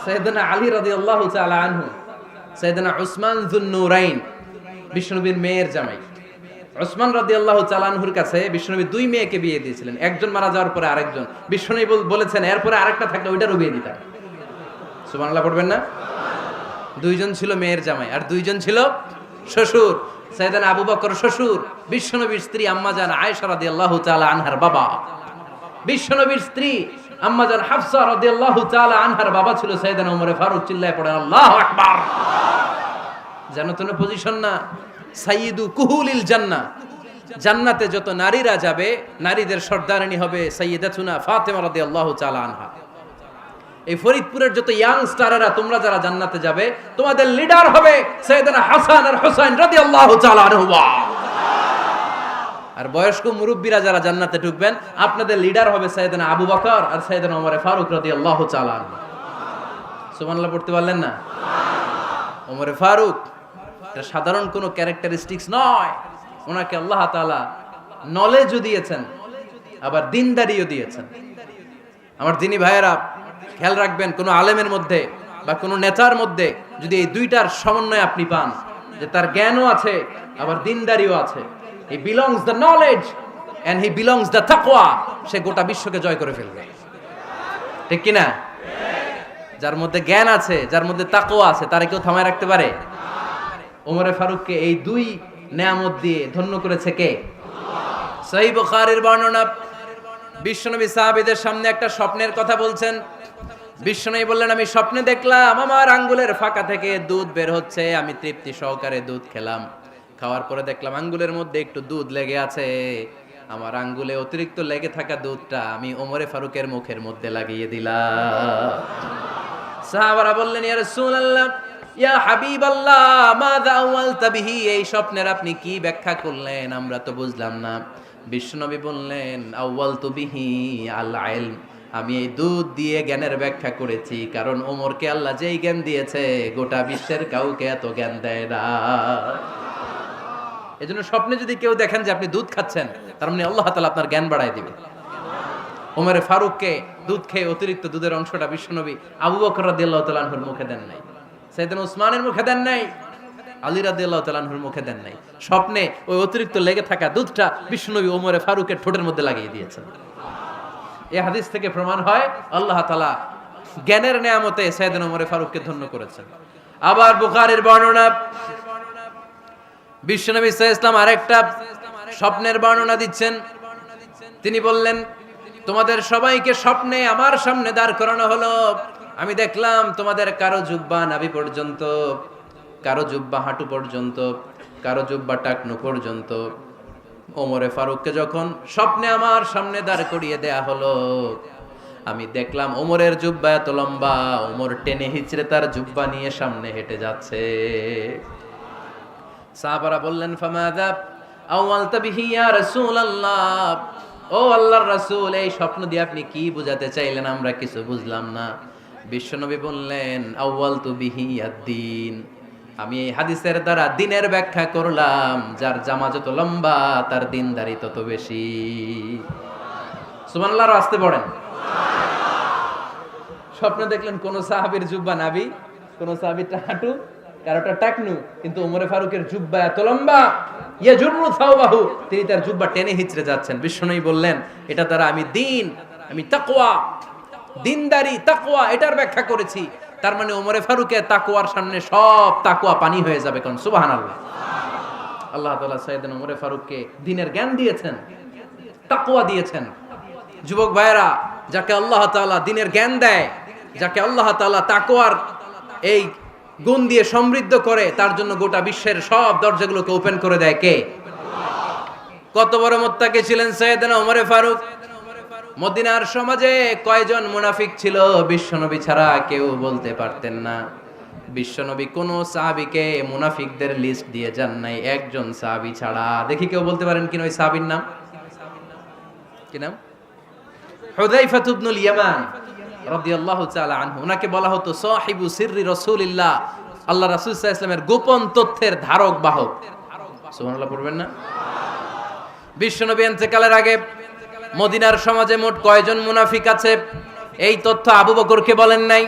সাইয়েদনা আলী রাদিয়াল্লাহু তাআলা আনহু, সাইয়েদনা উসমান যুন-নূরাইন বিশ্বনবীর মেয়ের জামাই। উসমান রাদিয়াল্লাহু তাআলা আনহুর কাছে বিশ্বনবী 2 মেয়েকে বিয়ে দিয়েছিলেন। একজন মারা যাওয়ার পরে আরেকজন। বিশ্বনবী বলেছেন এরপরে আরেকটা থাকলে ওইটারও বিয়ে দিতাম। সুবহানাল্লাহ পড়বেন না? 2 জন ছিল মেয়ের জামাই আর 2 জন ছিল শ্বশুর। সাইয়েদনা আবু বকর শ্বশুর, বিশ্বনবীর স্ত্রী আম্মাজান আয়েশা রাদিয়াল্লাহু তাআলা আনহার বাবা। বিশ্বনবীর স্ত্রী আম্মাজান হাফসা রাদিয়াল্লাহু তাআলা আনহার বাবা ছিল সাইয়েদনা ওমর ফারুক। চিল্লায় পড়েন আল্লাহু আকবার। জানো তো না পজিশন না? সাইয়্যিদু কুহুলিল জান্নাহ, জান্নাতে যত নারীরা যাবে, নারীদের সর্দারিনী হবে সাইয়্যিদাতুনা ফাতেমা রাদিয়াল্লাহু তাআলা আনহা। এই ফরিদপুরের যত ইয়াং স্টারেরা তোমরা যারা জান্নাতে যাবে, তোমাদের লিডার হবে সাইয়েদনা হাসান আর হুসাইন রাদিয়াল্লাহু তাআলা আনহুমা। আর বয়স্ক মুরব্বীরা যারা জান্নাতে ঢুকবেন, আপনাদের লিডার হবে সাইয়েদনা আবু বকর আর সাইয়েদনা ওমর ফারুক রাদিয়াল্লাহু তাআলা আনহু। সুবহানাল্লাহ পড়তে পারলেন না? ওমর ফারুক এটা সাধারণ কোনো ক্যারেক্টারিস্টিক্স নয়। ওনাকে আল্লাহ তাআলা নলেজও দিয়েছেন, আবার দিনদারিও দিয়েছেন। আমার দিনী ভাইয়েরা খেয়াল রাখবেন, কোনো আলেমের মধ্যে বা কোনো নেতার মধ্যে যদি এই দুইটার সমন্বয় আপনি পান, যে তার জ্ঞানও আছে আবার দিনদারিও আছে, হি belongs the knowledge and he belongs the taqwa, সে গোটা বিশ্বকে জয় করে ফেলবে। ঠিক কি না? যার মধ্যে জ্ঞান আছে, যার মধ্যে তাকওয়া আছে, তারে কেউ থামায় রাখতে পারে? ওমরে ফারুককে এই দুই নেয়ামত দিয়ে ধন্য করেছে কে? সহিহ বুখারীর বর্ণনা, বিশ্বনবী সাহাবীদের সামনে একটা স্বপ্নের কথা বলছেন। বিশ্বনবী বললেন, আমি স্বপ্নে দেখলাম আমার আঙ্গুলের ফাঁকা থেকে দুধ বের হচ্ছে, আমি তৃপ্তি সহকারে দুধ খেলাম। খাওয়ার পরে দেখলাম আঙ্গুলের মধ্যে একটু দুধ লেগে আছে। আমার আঙ্গুলে অতিরিক্ত লেগে থাকা দুধটা আমি ওমরে ফারুকের মুখের মধ্যে লাগিয়ে দিলাম। সাহাবারা বললেন, ইয়া রাসূলুল্লাহ, ইয়া হাবিবাল্লাহ, মাযা আওয়ালতা বিহি, এই স্বপ্নের আপনি কি ব্যাখ্যা করলেন, আমরা তো বুঝলাম না। বিশ্বনবী বললেন, আওয়ালতু বিহি আল ইলম, আমি এই দুধ দিয়ে জ্ঞানের ব্যাখ্যা করেছি, কারণ ওমরকে আল্লাহ যেই জ্ঞান দিয়েছে গোটা বিশ্বের কাউকে এত জ্ঞান দেয় না। এজন্য স্বপ্নে যদি কেউ দেখেন যে আপনি দুধ খাচ্ছেন, তার মানে আল্লাহ তাআলা আপনার জ্ঞান বাড়ায় দিবে। ওমরে ফারুককে দুধ খেয়ে অতিরিক্ত দুধের অংশটা বিশ্বনবী আবু বকর রাদিয়াল্লাহু তাআলা আনহুর মুখে দেন নাই, সাইয়েদনা উসমানের মুখে দেন নাই, আলী রাদিয়াল্লাহু তাআলা আনহুর মুখে দেন নাই। স্বপ্নে ওই অতিরিক্ত লেগে থাকা দুধটা বিশ্বনবী ওমরে ফারুকের ঠোঁটের মধ্যে লাগিয়ে দিয়েছেন। এই হাদিস থেকে প্রমাণ হয় আল্লাহ তাআলা জ্ঞানের নেয়ামতে সাইয়েদনা ওমরে ফারুককে ধন্য করেছেন। আবার বুখারীর বর্ণনা, বিশ্বনবী সাল্লাল্লাহু আলাইহি ওয়াসাল্লাম আরেকটা স্বপ্নের বর্ণনা দিচ্ছেন। তিনি বললেন, তোমাদের সবাইকে স্বপ্নে আমার সামনে দাঁড় করানো হলো। আমি দেখলাম তোমাদের কারো জুব্বা নাভি পর্যন্ত, কারো জুব্বা হাঁটু পর্যন্ত, কারো জুব্বা টাকনু পর্যন্ত। ওমরে ফারুককে যখন স্বপ্নে আমার সামনে দাঁড় করিয়ে দেয়া হলো, আমি দেখলাম ওমরের জুব্বা এত লম্বা, ওমর টেনে হিচড়ে তার জুব্বা নিয়ে সামনে হেঁটে যাচ্ছে। সাহাবারা বললেন, ফামাযা আওয়ালতা বিহি ইয়া রাসূলুল্লাহ, ও আল্লাহর রাসূল, এই স্বপ্ন দিয়ে আপনি কি বোঝাতে চাইলেন, আমরা কিছু বুঝলাম না। বিশ্বনবী বললেন, আউয়ালতু বিহি আদ-দীন, আমি এই হাদিসের দ্বারা দ্বীনের ব্যাখ্যা করলাম, যার জামা যত লম্বা তার দ্বীনদারি তত বেশি। সুবহানাল্লাহ, আসতে পড়েন। স্বপ্নে দেখলেন কোন সাহাবীর জুব্বা নাভি, কোন সাহাবীর হাঁটু, কারোটা টাকনু, কিন্তু ওমরে ফারুকের জুব্বা এত লম্বা, ইয়াজুরু সাওবাহু, তিনি তার জুব্বা টেনে হিচড়ে যাচ্ছেন। বিশ্বনবী বললেন, এটা দ্বারা আমি দ্বীন, আমি তাকওয়া, দ্বীনদারি, তাকওয়া, এটার ব্যাখ্যা করেছি। তার মানে ওমরে ফারুকের তাকওয়ার সামনে সব তাকওয়া পানি হয়ে যাবে। কোন সুবহানাল্লাহ। আল্লাহ তাআলা সাইয়েদনা ওমরে ফারুককে দ্বীনের জ্ঞান দিয়েছেন, তাকওয়া দিয়েছেন। যুবক ভাইরা, যাকে আল্লাহ তাআলা দ্বীনের জ্ঞান দেয়, যাকে আল্লাহ তাআলা তাকওয়ার এই গুণ দিয়ে সমৃদ্ধ করে, তার জন্য গোটা বিশ্বের সব দরজাগুলোকে ওপেন করে দেয় কে? কত বড় মুত্তাকি ছিলেন সাইয়েদনা ওমরে ফারুক। মদিনার সমাজে কয়জন মুনাফিক ছিল বিশ্বনবী ছাড়া কেউ বলতে পারতেন না। বিশ্বনবী কোন সাহাবীকে মুনাফিকদের লিস্ট দিয়ে যান নাই, একজন সাহাবী ছাড়া। দেখি কেউ বলতে পারেন কিনা ওই সাহাবীর নাম? কি নাম? হুযায়ফা ইবনুল ইয়ামান রাদিয়াল্লাহু তাআলা আনহু। ওনাকে বলা হতো সাহিবু সিররি রাসূলিল্লাহ, আল্লাহ রাসূল সাল্লাল্লাহু আলাইহি ওয়াসাল্লামের গোপন তথ্যের ধারক বাহক। সুবহানাল্লাহ পড়বেন না? বিশ্বনবী ইন্তেকালের আগে মদিনার সমাজে মোট কয়জন মুনাফিক আছে, এই তথ্য আবু বকরকে বলেন নাই,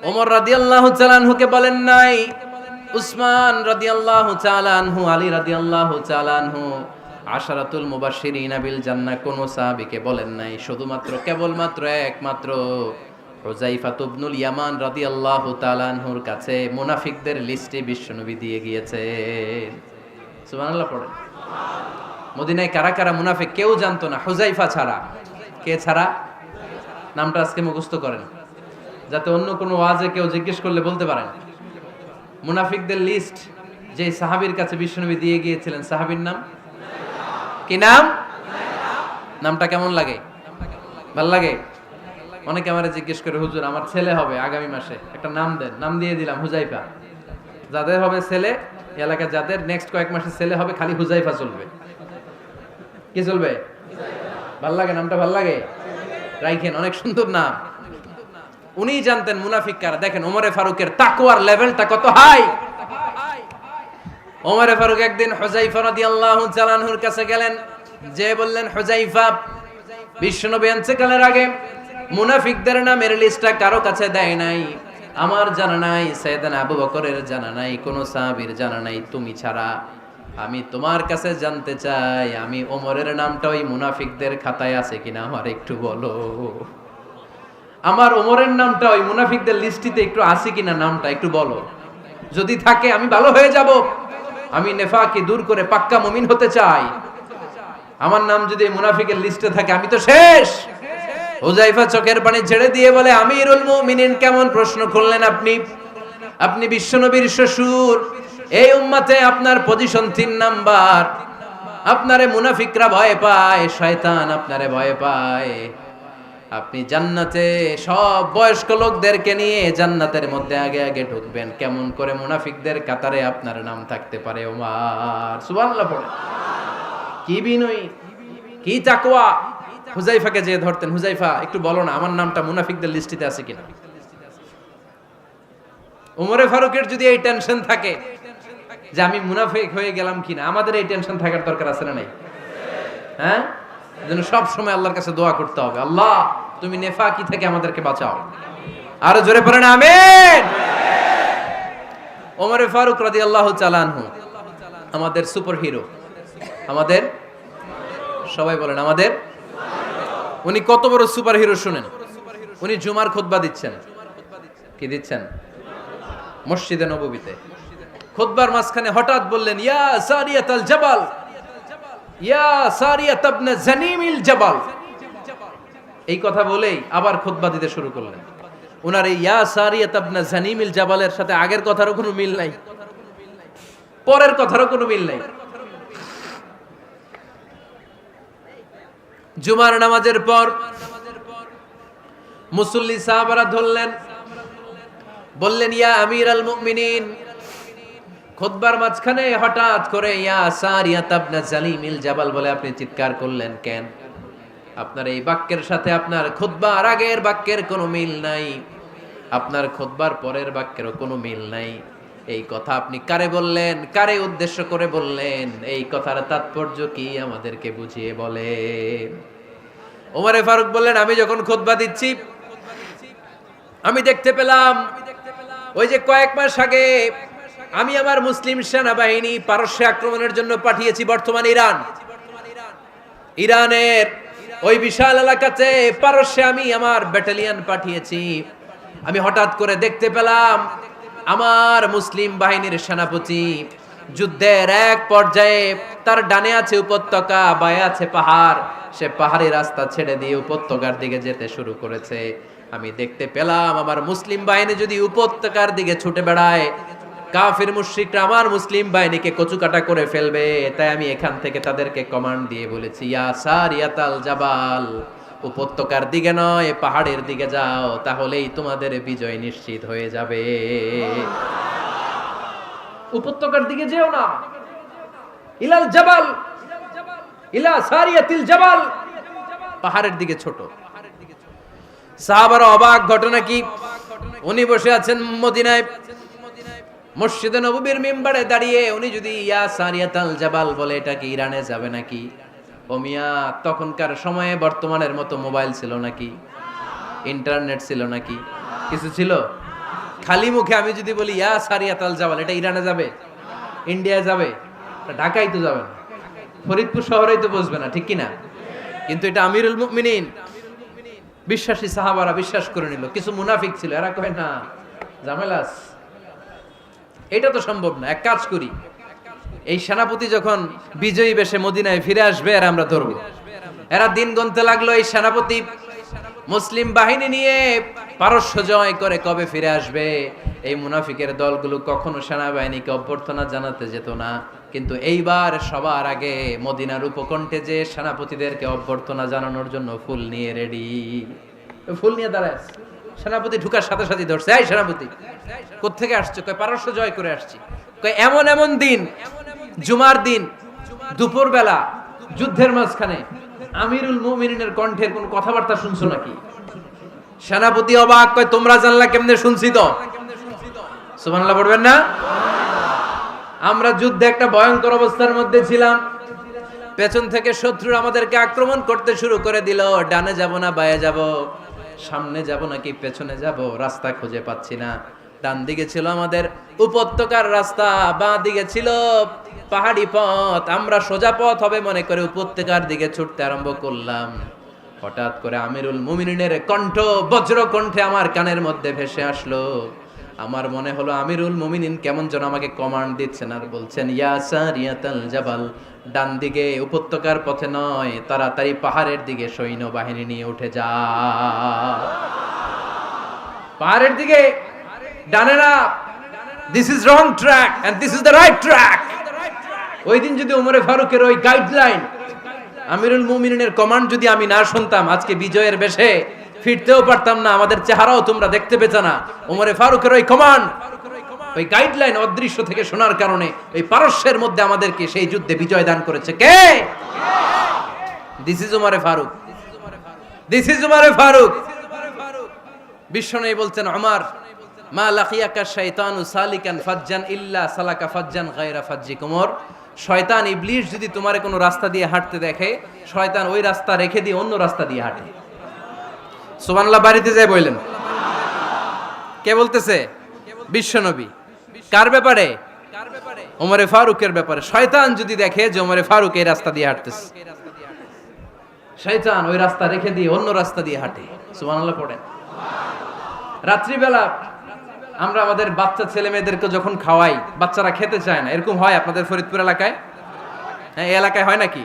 ওমর রাদিয়াল্লাহু তাআলা আনহুকে বলেন নাই, উসমান রাদিয়াল্লাহু তাআলা আনহু, আলী রাদিয়াল্লাহু তাআলা আনহু, আশারাতুল মুবাশশিরিনা বিল জান্নাহ কোন সাহাবীকে বলেন নাই। শুধুমাত্র কেবলমাত্র একমাত্র হুযায়ফা ইবনুল ইয়ামান রাদিয়াল্লাহু তাআলা আনহুর কাছে মুনাফিকদের লিস্টে বিশ্বনবী দিয়ে গিয়েছেন। সুবহানাল্লাহ পড়েন। মদিনায় কারা কারা মুনাফিক কেউ জানতো না হুযায়ফা ছাড়া। কে ছাড়া? নামটা আজকে মুখস্থ করেন, যাতে অন্য কোনো ওয়াজে কেউ জিজ্ঞেস করলে বলতে পারেন। মুনাফিকদের লিস্ট যে সাহাবীর কাছে বিশ্বনবী দিয়ে গিয়েছিলেন, সাহাবীর নাম কি? নাম? নামটা কেমন লাগে? ভাল লাগে? অনেকে আমারে জিজ্ঞেস করে, হুজুর আমার ছেলে হবে আগামী মাসে, একটা নাম দেন। নাম দিয়ে দিলাম হুযায়ফা। যাদের হবে ছেলে, এলাকায় যাদের নেক্সট কয়েক মাসে ছেলে হবে, খালি হুযায়ফা চলবে। কি চলবে? ভাল লাগে? নামটা ভাল লাগে? রাইখেন, অনেক সুন্দর নাম। উনি জানতেন মুনাফিক কারা। দেখেন ওমরে ফারুকের তাকওয়ার লেভেলটা কত হাই। ওমরে ফারুক একদিন হুযায়ফা রাদিয়াল্লাহু তাআলা আনহুর কাছে গেলেন, যে বললেন, হুযায়ফা, বিশ্বনবী ইন্তেকালের আগে মুনাফিকদের নামের লিস্টটা কারো কাছে দেয় নাই, আমার জানা নাই, সাইয়েদনা আবু বকরের জানা নাই, কোন সাহাবীর জানা নাই, তুমি ছাড়া। আমি তোমার কাছে জানতে চাই, আমি ওমরের নামটা ওই মুনাফিকদের খাতায় আছে কিনা আমার একটু বলো। আমার ওমরের নামটা ওই মুনাফিকদের লিস্টিতে একটু আছে কিনা, নামটা একটু বলো। যদি থাকে আমি ভালো হয়ে যাব, আমি নেফাকি দূর করে পাক্কা মুমিন হতে চাই। আমার নাম যদি মুনাফিকের লিস্টে থাকে আমি তো শেষ। হুযায়ফা চোখের পানি ছেড়ে দিয়ে বলে, আমিরুল মুমিনিন, কেমন প্রশ্ন করলেন আপনি? আপনি বিশ্বনবীর শ্বশুর, এই উম্মতে আপনার পজিশন 3 নাম্বার। আপনারে মুনাফিকরা ভয় পায়, শয়তান আপনারে ভয় পায়। আপনি জান্নাতে সব বয়স্ক লোকদেরকে নিয়ে জান্নাতের মধ্যে আগে আগে ঢুকবেন, কেমন করে মুনাফিকদের কাতারে আপনার নাম থাকতে পারে ওমর? সুবহানাল্লাহ পড়ে। কি বিনয়ী, কি তাকওয়া। হুযায়ফাকে যে ধরতেন, হুযায়ফা একটু বলো না আমার নামটা মুনাফিকদের লিস্টিতে আছে কিনা। ওমরে ফারুকের যদি এই টেনশন থাকে যে আমি মুনাফিক হয়ে গেলাম কিনা, আমাদের এই টেনশন থাকার দরকার আছে না নাই? হ্যাঁ, যেন সব সময় আল্লাহর কাছে দোয়া করতে হবে, আল্লাহ তুমি নেফাকি থেকে আমাদেরকে বাঁচাও। আরো জোরে পড়েন আমিন। ওমরে ফারুক রাদিয়াল্লাহু তাআলা আনহু আমাদের সুপার হিরো, আমাদের সবাই বলেন আমাদের। উনি কত বড় সুপার হিরো শুনেন। উনি জুমার খুতবা দিচ্ছেন। কি দিচ্ছেন? মসজিদে নববীতে খুতবার মাঝখানে হঠাৎ বললেন, ইয়া সারিয়াতাল জাবাল, ইয়া সারিয়াত ইবনে জানিমিল জাবাল। এই কথা বলেই আবার খুতবা দিতে শুরু করলেন। ওনার এই ইয়া সারিয়াত ইবনে জানিমিল জাবালের সাথে আগের কথারও কোনো মিল নাই, পরের কথারও কোনো মিল নাই। জুমার নামাজের পর মুসল্লি সাহাবারা ধরলেন, বললেন, ইয়া আমিরাল মুমিনিন। খুতবার মাঝখানে হঠাৎ করে ইয়া সারিয়াত ইবনে জালিমিল জাবাল বলে আপনি চিৎকার করলেন কেন? আপনার এই বাক্যের সাথে আপনার খুতবার আগের বাক্যের কোনো মিল নাই, আপনার খুতবার পরের বাক্যেরও কোনো মিল নাই। এই কথা আপনি কারে বললেন, কারে উদ্দেশ্য করে বললেন? এই কথার তাৎপর্য কি আমাদেরকে বুঝিয়ে বলেন। ওমরে ফারুক বললেন, আমি যখন খুতবা দিচ্ছি আমি দেখতে পেলাম ওই যে কয়েক মাস আগে আমি আমার মুসলিম সেনাবাহিনী পারস্যে আক্রমণের জন্য পাঠিয়েছি, বর্তমান ইরান, ইরানের ওই বিশাল এলাকাতে পারস্যে আমি আমার ব্যাটালিয়ন পাঠিয়েছি। আমি হঠাৎ করে দেখতে পেলাম আমার মুসলিম বাহিনীর সেনাপতি যুদ্ধের এক পর্যায়ে তার ডানে আছে উপত্যকা, বায়ে আছে পাহাড়, সে পাহাড়ি রাস্তা ছেড়ে দিয়ে উপত্যকার দিকে যেতে শুরু করেছে। আমি দেখতে পেলাম আমার মুসলিম বাহিনী যদি উপত্যকার দিকে ছুটে বেড়ায়, কাফির মুশরিকরা আমার মুসলিম বাহিনীকে কচুকাটা করে ফেলবে। তাই আমি এখান থেকে তাদেরকে কমান্ড দিয়ে বলেছি, ইয়া সারিয়াতাল জাবাল, উপত্যকার দিকে নয় পাহাড়ের দিকে যাও, তাহলেই তোমাদের বিজয় নিশ্চিত হয়ে যাবে। উপত্যকার দিকে যেও না, ইলাল জাবাল, ইলা সারিয়াতিল জাবাল, পাহাড়ের দিকে ছোট। সাহাবারা অবাক, ঘটনা কি? উনি বসে আছেন মদিনায় মসজিদে নববীর মিম্বারে দাঁড়িয়ে, উনি যদি ইয়া সারিয়াতাল জাবাল বলে এটা কি ইরানে যাবে নাকি? ও মিয়া, তখনকার সময়ে বর্তমানের মতো মোবাইল ছিল নাকি, ইন্টারনেট ছিল নাকি, কিছু ছিল? খালি মুখে আমি যদি বলি ইয়া সারিয়াতাল জাবাল, এটা ইরানে যাবে, ইন্ডিয়া যাবে, ঢাকায় তো যাবে না, ফরিদপুর শহরেই তো বসবে না, ঠিক কিনা? কিন্তু এটা আমিরুল মুমিনিন, বিশ্বাসী সাহাবারা বিশ্বাস করে নিল। কিছু মুনাফিক ছিল, এরা কয় না ঝামেলাস, এটা তো সম্ভব না। এক কাজ করি, এই সেনাপতি যখন বিজয়ী বেশে মদিনায় ফিরে আসবে আর আমরা ধরবো। এরা দিন গুনতে লাগলো, এই সেনাপতি মুসলিম বাহিনী নিয়ে পারস্য জয় করে কবে ফিরে আসবে। এই মুনাফিকের দলগুলো কখনো সেনাবাহিনীকে অভ্যর্থনা জানাতে যেত না, কিন্তু এইবার সবার আগে মদিনার উপকণ্ঠে যে সেনাপতিদেরকে অভ্যর্থনা জানানোর জন্য ফুল নিয়ে রেডি, ফুল নিয়ে দাঁড়ায়। সেনাপতি ঢুকার সাথে সাথে ধরছে, এই সেনাপতি কোত্থেকে আসছো? কয় পারস্য জয় করে আসছি। কয় এমন এমন দিন, জুমার দিন দুপুর বেলা যুদ্ধের মাঝখানে আমিরুল মুমিনিনের কণ্ঠের কোন কথাবার্তা শুনছো নাকি? সেনাপতি অবাক, কয় তোমরা জানলা কেমনে? শুনছি তো। সুবহানাল্লাহ পড়বেন না? আমরা যুদ্ধে একটা ভয়ঙ্কর অবস্থার মধ্যে ছিলাম, পেছন থেকে শত্রু আমাদেরকে আক্রমণ করতে শুরু করে দিল। ডানে যাব না বায়ে যাব, সামনে যাব নাকি পেছনে যাব, রাস্তা খুঁজে পাচ্ছি না। ডান দিকে ছিল আমাদের উপত্যকার রাস্তা, বাঁ দিকে ছিল পাহাড়ি পথ। আমরা সোজা পথ হবে মনে করে উপত্যকার দিকে ছুটতে আরম্ভ করলাম। হঠাৎ করে আমিরুল মুমিনিনের কণ্ঠ বজ্র কণ্ঠে আমার কানের মধ্যে ভেসে আসলো। আমার মনে হলো আমিরুল মুমিনিন কেমন যেন আমাকে কমান্ড দিচ্ছেন আর বলছেন, ইয়া সারিয়াতাল জাবাল, ডান দিকে উপত্যকার পথে নয়, তাড়াতাড়ি পাহাড়ের দিকে সৈন্যবাহিনী নিয়ে উঠে যা। পাহাড়ের দিকে, ডানে না। This is wrong track and this is the right track. ওই দিন যদি ওমরে ফারুকের ওই গাইডলাইন, আমিরুল মুমিনিনের কমান্ড যদি আমি না শুনতাম, আজকে বিজয়ের বেশে ফিরতেও পারতাম না, আমাদের চেহারাও তোমরা দেখতে পেতে না। ওমরে ফারুকের ওই কমান্ড, ওই গাইডলাইন অদৃশ্য থেকে শোনার কারণে ওই পারস্যের মধ্যে আমাদেরকে সেই যুদ্ধে বিজয় দান করেছে কে? দিস ইজ ওমরে ফারুক, দিস ইজ ওমরে ফারুক। বিশ্বনবী বলছেন, ওমর, মা লাকিয়াকা শাইতানু সালিকান ফাজ্জান ইল্লা সালাকা ফাজ্জান গায়রা ফাজ্জিক। ওমর, শয়তান ইবলিস যদি তোমারে কোনো রাস্তা দিয়ে হাঁটতে দেখে, শয়তান ওই রাস্তা রেখে দিয়ে অন্য রাস্তা দিয়ে হাঁটে। সুবহানাল্লাহ। বাড়িতে যায় বললেন। কে বলতেছে? বিশ্বনবী। কার ব্যাপারে? ওমরে ফারুকের ব্যাপারে। শয়তান যদি দেখে যে ওমরে ফারুক এই রাস্তা দিয়ে হাঁটতেছে, শয়তান ওই রাস্তা রেখে দিয়ে অন্য রাস্তা দিয়ে হাঁটে। সুবহানাল্লাহ পড়েন। রাত্রিবেলা আমরা আমাদের বাচ্চা ছেলে মেয়েদেরকে যখন খাওয়াই, বাচ্চারা খেতে চায় না, এরকম হয় আপনাদের ফরিদপুর এলাকায়? হ্যাঁ, এই এলাকায় হয় নাকি?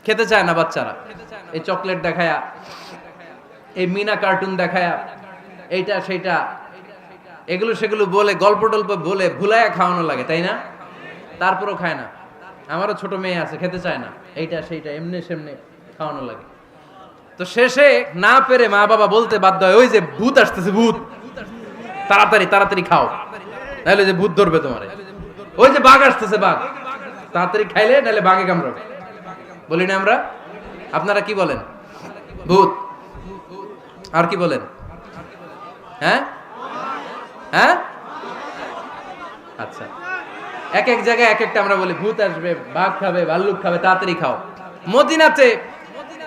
খেতে চায় না বাচ্চারা, এই চকলেট দেখায়া, এই মিনা কার্টুন দেখায়া, এইটা সেইটা, এগুলো সেগুলো বলে, গল্প টল্প বলে ভুলায়া খাওয়ানো লাগে, তাই না? তারপরও খায় না। আমারও ছোট মেয়ে আছে, খেতে চায় না, এইটা সেইটা এমনি সেমনি খাওয়ানো লাগে। তো শেষে না পেরে মা বাবা বলতে বাধ্য হয়, ওই যে ভূত আসতেছে, ভূত, তাড়াতাড়ি তাড়াতাড়ি খাও, নাহলে যে ভূত ধরবে তোমারে। ওই যে বাঘ আসতেছে, বাঘ, তাড়াতাড়ি খাইলে নাহলে বাঘে কামড়াবে। বলি না আমরা? আপনারা কি বলেন? ভূত। আর কি বলেন? হ্যাঁ হ্যাঁ, আচ্ছা, এক এক জায়গায় এক একটা আমরা বলি, ভূত আসবে, বাঘ খাবে, ভাল্লুক খাবে, তাড়াতাড়ি খাও। মদিনাতে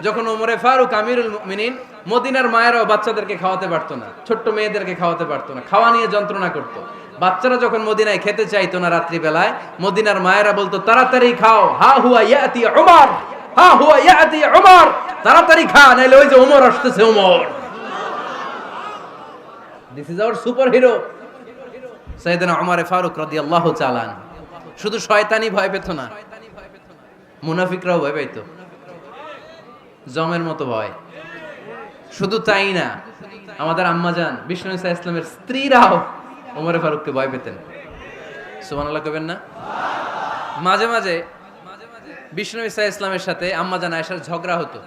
যখন ওমরে ফারুক আমিরুল মুমিনিন, মদিনার মায়েরাও বাচ্চাদেরকে খাওয়াতে পারতো না, ছোট্ট মেয়েদেরকে খাওয়াতে পারতো না, খাওয়া নিয়ে যন্ত্রণা করতো। বাচ্চারা যখন মদিনায় খেতে চাইতো না রাত্রি বেলায়, মদিনার মায়েরা বলতো, তাড়াতাড়ি খাও, হা হুয়া ইয়াতি উমর, হা হুয়া ইয়াতি উমর, তাড়াতাড়ি খা, নাইলে ওই যে ওমর আসতেছে, Omar. This is our super hero সাইয়েদনা ওমর ফারুক রাদিয়াল্লাহু তাআলা। শুধু শয়তানি ভয় পেত না, মুনাফিকরাও ভয় পাইতো, জমের মতো ভয়। শুধু তাই না, আমাদের আম্মাজান বিষ্ণু ইসা ইসলামের স্ত্রীরাও ওমরে ফারুককে ভয় পেতেন। সুবহানাল্লাহ কইবেন না? মাঝে মাঝে বিষ্ণু ইসা ইসলামের সাথে আম্মাজান আয়েশার ঝগড়া হতো,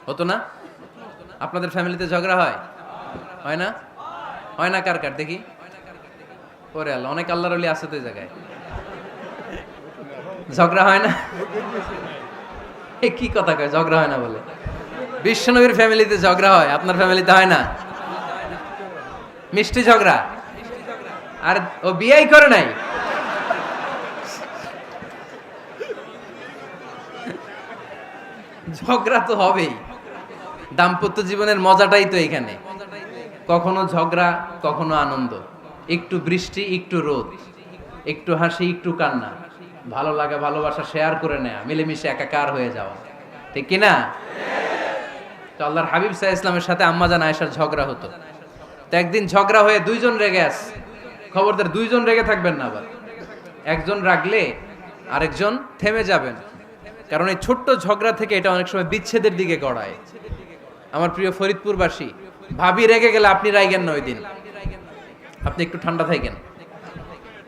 হতো না? আপনাদের ফ্যামিলিতে ঝগড়া হয়? হয় না? হয় না? কার কার দেখি? ওরে আল্লাহ, অনেক আল্লাহর ওলি আছে তো এই জায়গায়। ঝগড়া হয় না? কি কথা কয়, ঝগড়া হয় না বলে? বিশ্বনবীর ফ্যামিলিতে ঝগড়া হয়, আপনার ফ্যামিলিতে হয় না? মিষ্টি ঝগড়া। আর ও বিয়েই করে নাই। ঝগড়া তো হবেই, দাম্পত্য জীবনের মজাটাই তো এখানে। কখনো ঝগড়া, কখনো আনন্দ, একটু বৃষ্টি, একটু রোদ, একটু হাসি, একটু কান্না, ভালো লাগা, ভালোবাসা শেয়ার করে নেয়া, মিলেমিশে একাকার হয়ে যাওয়া, ঠিক কিনা? তো আল্লাহর হাবিব সাল্লাল্লাহু আলাইহি ওয়াসাল্লামের সাথে আম্মাজান আয়েশার ঝগড়া হতো। তো একদিন ঝগড়া হয়ে দুইজন রেগে আছে। খবরদার, দুইজন রেগে থাকবেন না আবার। একজন রাগলে আরেকজন থেমে যাবেন, কারণ এই ছোট্ট ঝগড়া থেকে এটা অনেক সময় বিচ্ছেদের দিকে গড়ায়। আমার প্রিয় ফরিদপুরবাসী, ভাবি রেগে গেলে আপনি রাইগেন না, ওই দিন আপনি একটু ঠান্ডা থাকেন।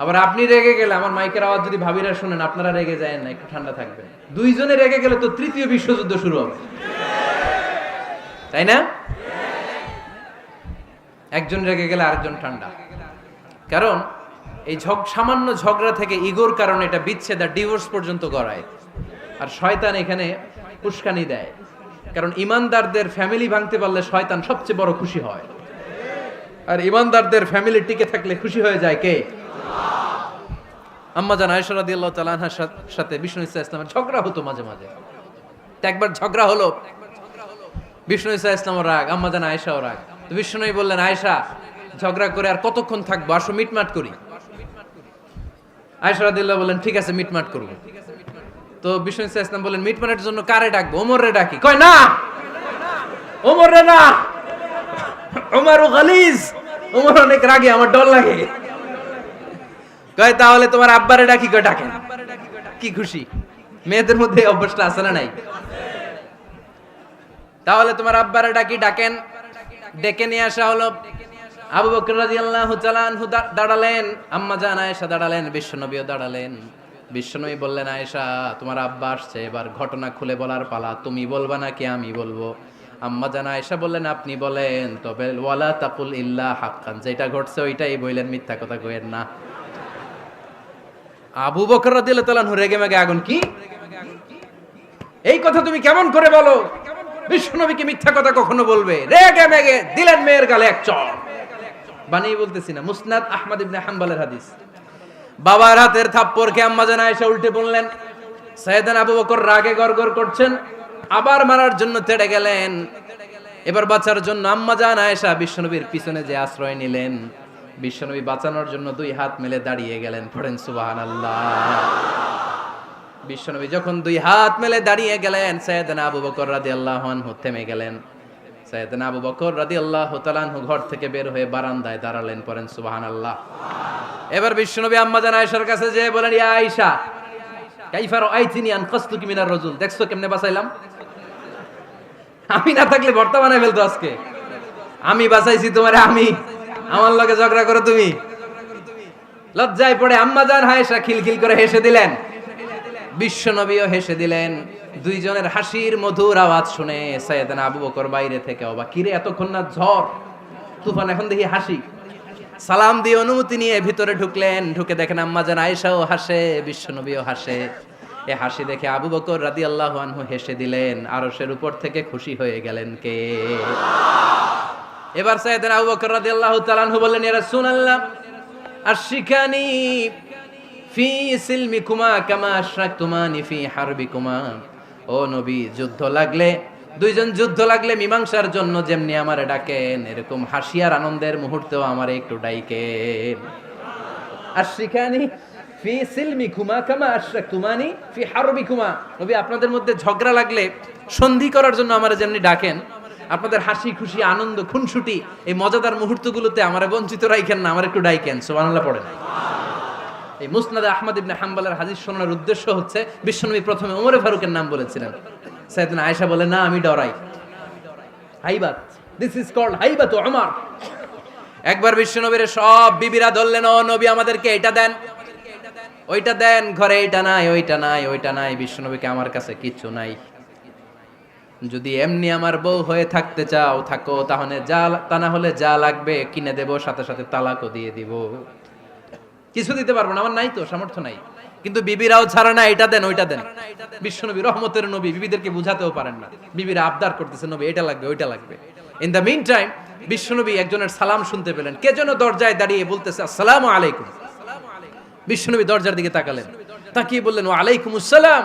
আবার আপনি রেগে গেলে, আমার মাইকের আওয়াজ যদি ভাবিরা শুনেন, আপনারা রেগে যায় না, একটু ঠান্ডা থাকবেন। দুইজনে রেগে গেলে তো তৃতীয় বিশ্বযুদ্ধ শুরু হবে, তাই না? একজন রেগে গেলে আরেকজন ঠান্ডা। কারণ এই সামান্য ঝগড়া থেকে ইগোর কারণে এটা বিচ্ছেদ আর ডিভোর্স পর্যন্ত গড়ায়। আর শয়তান এখানে উস্কানি দেয়, কারণ ইমানদারদের ফ্যামিলি ভাঙতে পারলে শয়তান সবচেয়ে বড় খুশি হয়। আর ইমানদারদের ফ্যামিলি টিকে থাকলে খুশি হয়ে যায় কে? আম্মাজান আয়েশা রাদিয়াল্লাহু তাআলা আনহার সাথে বিষ্ণু ইসা ইসলামের ঝগড়া হতো মাঝে মাঝে। তো একবার ঝগড়া হলো, বিষ্ণু ইসা ইসলামও রাগ, আম্মাজান আয়েশাও রাগ। তো বিশ্বনবী বললেন, আয়েশা ঝগড়া করে আর কতক্ষণ থাকবো, আসো মিটমাট করি। আয়েশা রাদিয়াল্লাহু বললেন, ঠিক আছে মিটমাট করব। তো বিশ্বনবী সাল্লাল্লাহু আলাইহি ওয়াসাল্লাম বললেন, মিটমাটের জন্য কারে ডাকবো? ওমর রে ডাকি। কয় না, ওমর রে না, ওমর গালিজ, ওমর অনেক রাগে, আমার ডর লাগে। কয় তাহলে তোমার আব্বারে ডাকি। কয় ডাকেন। কি খুশি, মেয়েদের মধ্যে এই অভ্যাসটা আছে না নাই? তাহলে তোমার আব্বারে ডাকি, ডাকেন। ডেকে নিয়ে আসা হলো। আবু বকর রাদিয়াল্লাহু তাআলা আনহু দাঁড়ালেন, আম্মা জান আয়েশা দাঁড়ালেন, বিশ্বনবীও দাঁড়ালেন। বিশ্বনবী বললেন, আয়েশা তোমার আব্বা আসছে, এবার ঘটনা খুলে বলার পালা, তুমি বলবা নাকি আমি বলবো? আম্মা জান আয়েশা বললেন, আপনি বলেন, তবে ওয়ালা তাকুল ইল্লা হাক্কান, যেটা ঘটছে ওইটাই বললেন, মিথ্যা কথা কইেন না। আবু বকর রাদিয়াল্লাহু তাআলা আনহু রেগে মেগে আগুন, কি এই কথা তুমি কেমন করে বলো? বিশ্বনবীকে মিথ্যা কথা কখনো বলবে? রেগে মেগে দিলেন মেয়ের গালে এক চড়। বানিয়ে বলতেছি না, মুসনাদ আহমদ ইবনে হাম্বলের হাদিস। বাবার হাতের থাপ্পড়কে আম্মা জান আয়েশা উল্টে বললেন। সাইয়েদনা আবু বকর রাগে গড়গড় করছেন, আবার মারার জন্য তেড়ে গেলেন। এবার বাঁচার জন্য আম্মা জান আয়েশা বিশ্বনবীর পিছনে যে আশ্রয় নিলেন, বিশ্বনবী বাঁচানোর জন্য দুই হাত মেলে দাঁড়িয়ে গেলেন। পড়েন সুবহানাল্লাহ। বিশ্বনবী যখন দুই হাত মেলে দাঁড়িয়ে গেলেন, সাইয়েদনা আবু বকর রাদিয়াল্লাহু আনহু থেমে গেলেন। সাইয়েদনা আবু বকর রাদিয়াল্লাহু তাআলা আনহু ঘর থেকে বের হয়ে বারান্দায় দাঁড়ালেন। পড়েন সুবহানাল্লাহ। এবার বিশ্বনবী আম্মা জান আয়েশার কাছে যেয়ে বলেন, ইয়া আয়েশা কাইফা রাআইতিনি আনকাসতুকি মিনার রাজুল, দেখছো কেমনে বাঁচাইলাম? আমি না থাকলে ভর্তা বানাই ফেলতো আজকে। আমি বাঁচাইছি তোমারে, আমি, আমার লগে ঝগড়া করো তুমি। লজ্জায় পড়ে আম্মা জান আয়েশা খিলখিল করে হেসে দিলেন, বিশ্বনবীও হেসে দিলেন। দুইজনের হাসির মধুর আওয়াজ শুনে সাইয়েদনা আবু বকর বাইরে থেকে অবাক, কিরে এতক্ষণ না ঝড় তুফান, এখন দেখি হাসি। সালাম দিয়ে অনুমতি নিয়ে ভিতরে ঢুকলেন। ঢুকে দেখেন আম্মা জান আয়েশাও হাসে, বিশ্বনবীও হাসে। এ হাসি দেখে আবু বকর রাদিয়াল্লাহু আনহু হেসে দিলেন। আরশের উপর থেকে খুশি হয়ে গেলেন কে? এবার সাইয়েদনা আবু বকর রাদিয়াল্লাহু তাআলা আনহু বললেন, ইয়া রাসূলুল্লাহ আশরিকানি ফি সিলমিকুমা কামা আশরাকতুমানি ফি হারবিকুমা। ও নবী, যুদ্ধ লাগলে, দুইজন যুদ্ধ লাগলে মীমাংসার জন্য যেমনি আমারে ডাকেন, এরকম হাসি আর আনন্দের মুহূর্তেও আমারে একটু ডাইকেন। আশরিকানি ফি সিলমিকুমা কামা আশরাকতুমানি ফি হারবিকুমা। নবী, আপনাদের মধ্যে ঝগড়া লাগলে সন্ধি করার জন্য আমারে যেমনি ডাকেন, আপনাদের হাসি খুশি আনন্দ খুনসুটি এই মজাদার মুহূর্তগুলোতে আমারে বঞ্চিত রাখেন না, আমার একটু ডাইকেন। সুবহানাল্লাহ পড়েন। এই মুসনাদ আহমদ ইবনে হাম্বলের হাদিস শোনার উদ্দেশ্য হচ্ছে, বিশ্বনবী প্রথমে ওমর ফারুকের নাম বলেছিলেন। সাইয়েদনা আয়েশা বলে, না আমি ডরাই। হাইবাত, দিস ইজ কল্ড হাইবাত ওমর। একবার বিশ্বনবীর সব বিবিরা ধরলেন, ও নবী আমাদেরকে এটা দেন, ওইটা দেন, ঘরে এটা নাই, ওইটা নাই, ওইটা নাই। বিশ্বনবীকে, আমার কাছে কিচ্ছু নাই, যদি এমনি আমার বউ হয়ে থাকতে চাও থাকো, তাহলে যা, তা না হলে যা লাগবে কিনে দেব, সাথে সাথে তালাকও দিয়ে দিব। কিছু দিতে পারবো না, আমার নাই তো, সামর্থ্য নাই। কিন্তু বিবিরাও ছাড়ে না, এটা দেন ওইটা দেন। বিশ্বনবী রহমতের নবী, বিবিদেরকে বুঝাতেও পারেন না। বিবিরা আবদার করতেছে, নবী এটা লাগবে, ওইটা লাগবে। ইন দ্য মিন টাইম বিশ্বনবী একজনের সালাম শুনতে পেলেন। কে যেন দরজায় দাঁড়িয়ে বলতেছে, আসসালামু আলাইকুম। বিশ্বনবী দরজার দিকে তাকালেন, তাকিয়ে বললেন, ওয়া আলাইকুমুস সালাম।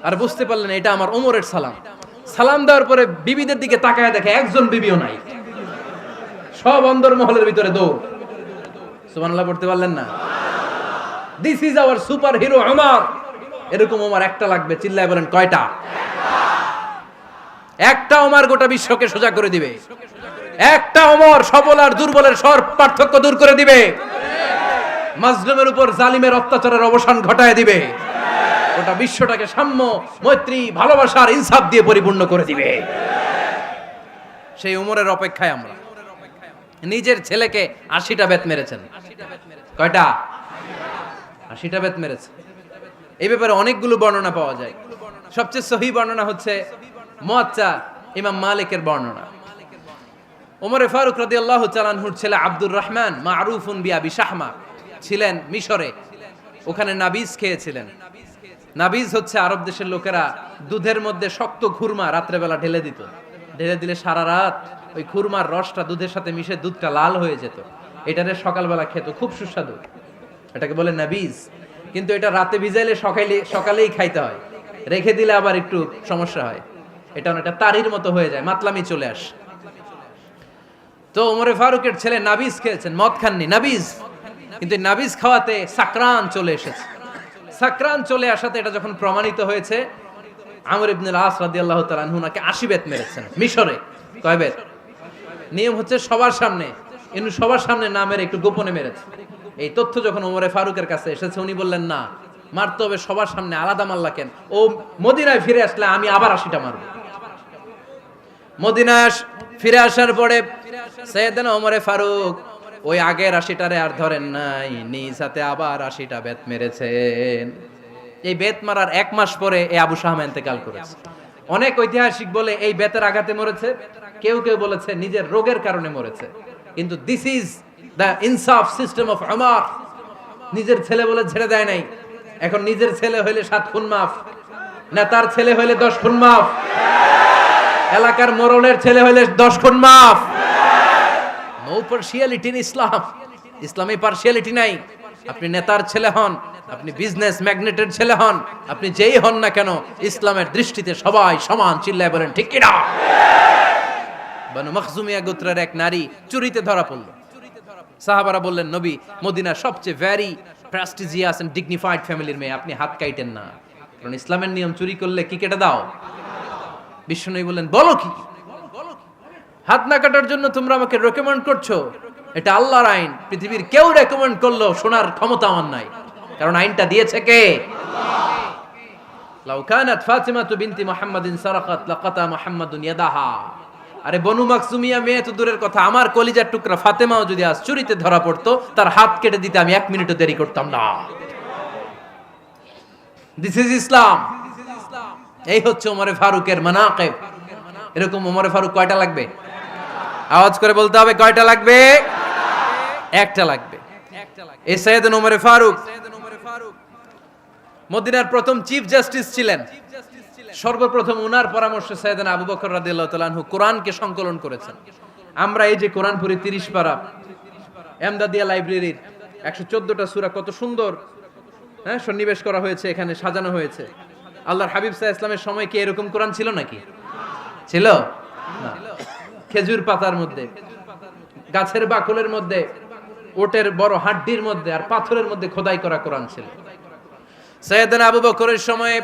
আর বুঝতে পারলেন এটা আমার ওমরের সালাম। সালাম দেওয়ার পরে বিবিদের দিকে তাকায় দেখে একজন বিবিও নাই, সব অন্দর মহলের ভিতরে দৌড়। সুবহানাল্লাহ পড়তে পারলেন না? This is our super hero Omar. এরকম ওমর একটা লাগবে, চিল্লায় বলেন কয়টা? একটা ওমর গোটা বিশ্বকে সোজা করে দিবে। একটা ওমর সবল আর দুর্বলের সব পার্থক্য দূর করে দিবে। মাজলুমের উপর জালিমের অত্যাচারের অবসান ঘটায় দিবে। গোটা বিশ্বটাকে সাম্য, মৈত্রী, ভালোবাসার ইনসাফ দিয়ে পরিপূর্ণ করে দিবে। সেই ওমরের অপেক্ষায় আমরা। নিজের ছেলেকে 80টা বেত মেরেছেন। কয়টা? 80টা বেত মেরেছে। এই ব্যাপারে অনেকগুলো বর্ণনা পাওয়া যায়। সবচেয়ে সহিহ বর্ণনা হচ্ছে মুয়াত্তা ইমাম মালিকের বর্ণনা। ওমর ফারুক রাদিয়াল্লাহু তাআলা আনহুর ছেলে আব্দুর রহমান মারুফুন বিআবি শাহমা ছিলেন মিশরে। ওখানে নাবিজ খেয়েছিলেন। নাবিজ হচ্ছে আরব দেশের লোকেরা দুধের মধ্যে শক্ত খুরমা রাত্রেবেলা ঢেলে দিত। ঢেলে দিলে সারা রাত ওই খুরমার রসটা দুধের সাথে মিশে দুধটা লাল হয়ে যেত। এটারে সকালবেলা খেত, খুব সুস্বাদু। এটাকে বলে নাবিজ। কিন্তু এটা রাতে ভিজাইলে সকালেই খাইতে হয়, রেখে দিলে আবার একটু সমস্যা হয়। এটা অনেকটা তারির মতো হয়ে যায়, মাতলামি চলে আসে। তো ওমরে ফারুকের ছেলে নাবিজ খেয়েছেন, মদ খাননি, নাবিজ। কিন্তু নাবিজ খাওয়াতে সাকরান চলে এসেছে। সাকরান চলে আসাতে এটা যখন প্রমাণিত হয়েছে, আমর ইবনুল আস রাদিয়াল্লাহু তাআলা আনহু নাকে 80 বেত মেরেছেন মিশরে। কয় বেত? নিয়ম হচ্ছে সবার সামনে, কিন্তু সবার সামনে না মেরে একটু গোপনে মেরেছে। এই তথ্য যখন ওমরে ফারুকের কাছে এসেছে, উনি বললেন না, মারতে হবে সবার সামনে, আলাদা মারলা কেন? ও মদিনায় ফিরে আসলে আমি আবার 80টা মারব। মদিনায় ফিরে আসার পরে সাইয়েদনা ওমরে ফারুক ওই আগের 80টারে আর ধরেন নাই, নিজ হাতে আবার 80টা বেত মেরেছেন। এই বেত মারার 1 মাস পরে এই আবু শাহমা ইন্তেকাল করেছে। অনেক ঐতিহাসিক বলে এই বেতের আঘাতে মরেছে, কেউ কেউ বলেছে নিজের রোগের কারণে মরেছে। কিন্তু দিস ইজ দ্য ইনসাফ সিস্টেম অফ উমর। নিজের ছেলে বলে ছেড়ে দেয় নাই। এখন নিজের ছেলে হইলে 7 খুন মাফ, নেতার ছেলে হইলে 10 খুন মাফ, এলাকার মোড়লের ছেলে হইলে 10 খুন মাফ। নো পার্শিয়ালিটি ইন ইসলাম। ইসলামে পার্শিয়ালিটি নাই। আপনি নেতার ছেলে হন, আপনি বিজনেস ম্যাগনেটের ছেলে হন, আপনি যেই হন না কেন, ইসলামের দৃষ্টিতে সবাই সমান। চিল্লায় বলেন ঠিক কিনা? বানু মখজুমিয়া গোত্রের এক নারী চুরিতে ধরা পড়ল। সাহাবারা বললেন, নবী, মদিনার সবচেয়ে ভেরি প্রেস্টিজিয়াস এন্ড ডিগনিফাইড ফ্যামিলির মেয়ে, আপনি হাত কাটেন না, কারণ ইসলামের নিয়ম চুরি করলে কি কেটে দাও। বিশ্বনবী বললেন, বলো কি? হাত না কাটার জন্য তোমরা আমাকে রেকমেন্ড করছো? এটা আল্লাহর আইন। পৃথিবীর কেউ রেকমেন্ড করলো শোনার ক্ষমতা আমার নাই, কারণ আইনটা দিয়েছে কে? আল্লাহ। লাউ কানাত ফাতিমাতু বিনতি মুহাম্মাদিন সারাকাত লাকাতা মুহাম্মাদুন ইয়াদাহা। আরে বনু মাকসুমিয়া মেয়ে তো দূরের কথা, আমার কলিজার টুকরা ফাতেমাও যদি আজ চুরিতে ধরা পড়তো, তার হাত কেটে দিতে আমি 1 মিনিটও দেরি করতাম না। দিস ইজ ইসলাম। এই হচ্ছে ওমরে ফারুকের মানাকিব। এরকম ওমরে ফারুক কয়টা লাগবে? আওয়াজ করে বলতে হবে, কয়টা লাগবে? একটা লাগবে। এই সাইয়েদনা ওমরে ফারুক মদিনার প্রথম চিফ জাস্টিস ছিলেন। সর্বপ্রথম উনার পরামর্শে সাইয়েদনা আবু বকর রাদিয়াল্লাহু তাআলা আনহু কোরআনকে সংকলন করেছেন। আমরা এই যে কোরআন পড়ি 30 পারা, এমদাদিয়া লাইব্রেরির 114টা সূরা, কত সুন্দর সন্নিবেশ করা হয়েছে, এখানে সাজানো হয়েছে। আল্লাহর হাবিব সাল্লাল্লাহু আলাইহি ওয়াসাল্লামের সময় কি এরকম কোরআন ছিল নাকি? ছিল না। খেজুর পাতার মধ্যে, গাছের বাকলের মধ্যে, ওটের বড় হাড্ডির মধ্যে আর পাথরের মধ্যে খোদাই করা কোরআন ছিল। সাইয়েদনা আবু বকরের সময়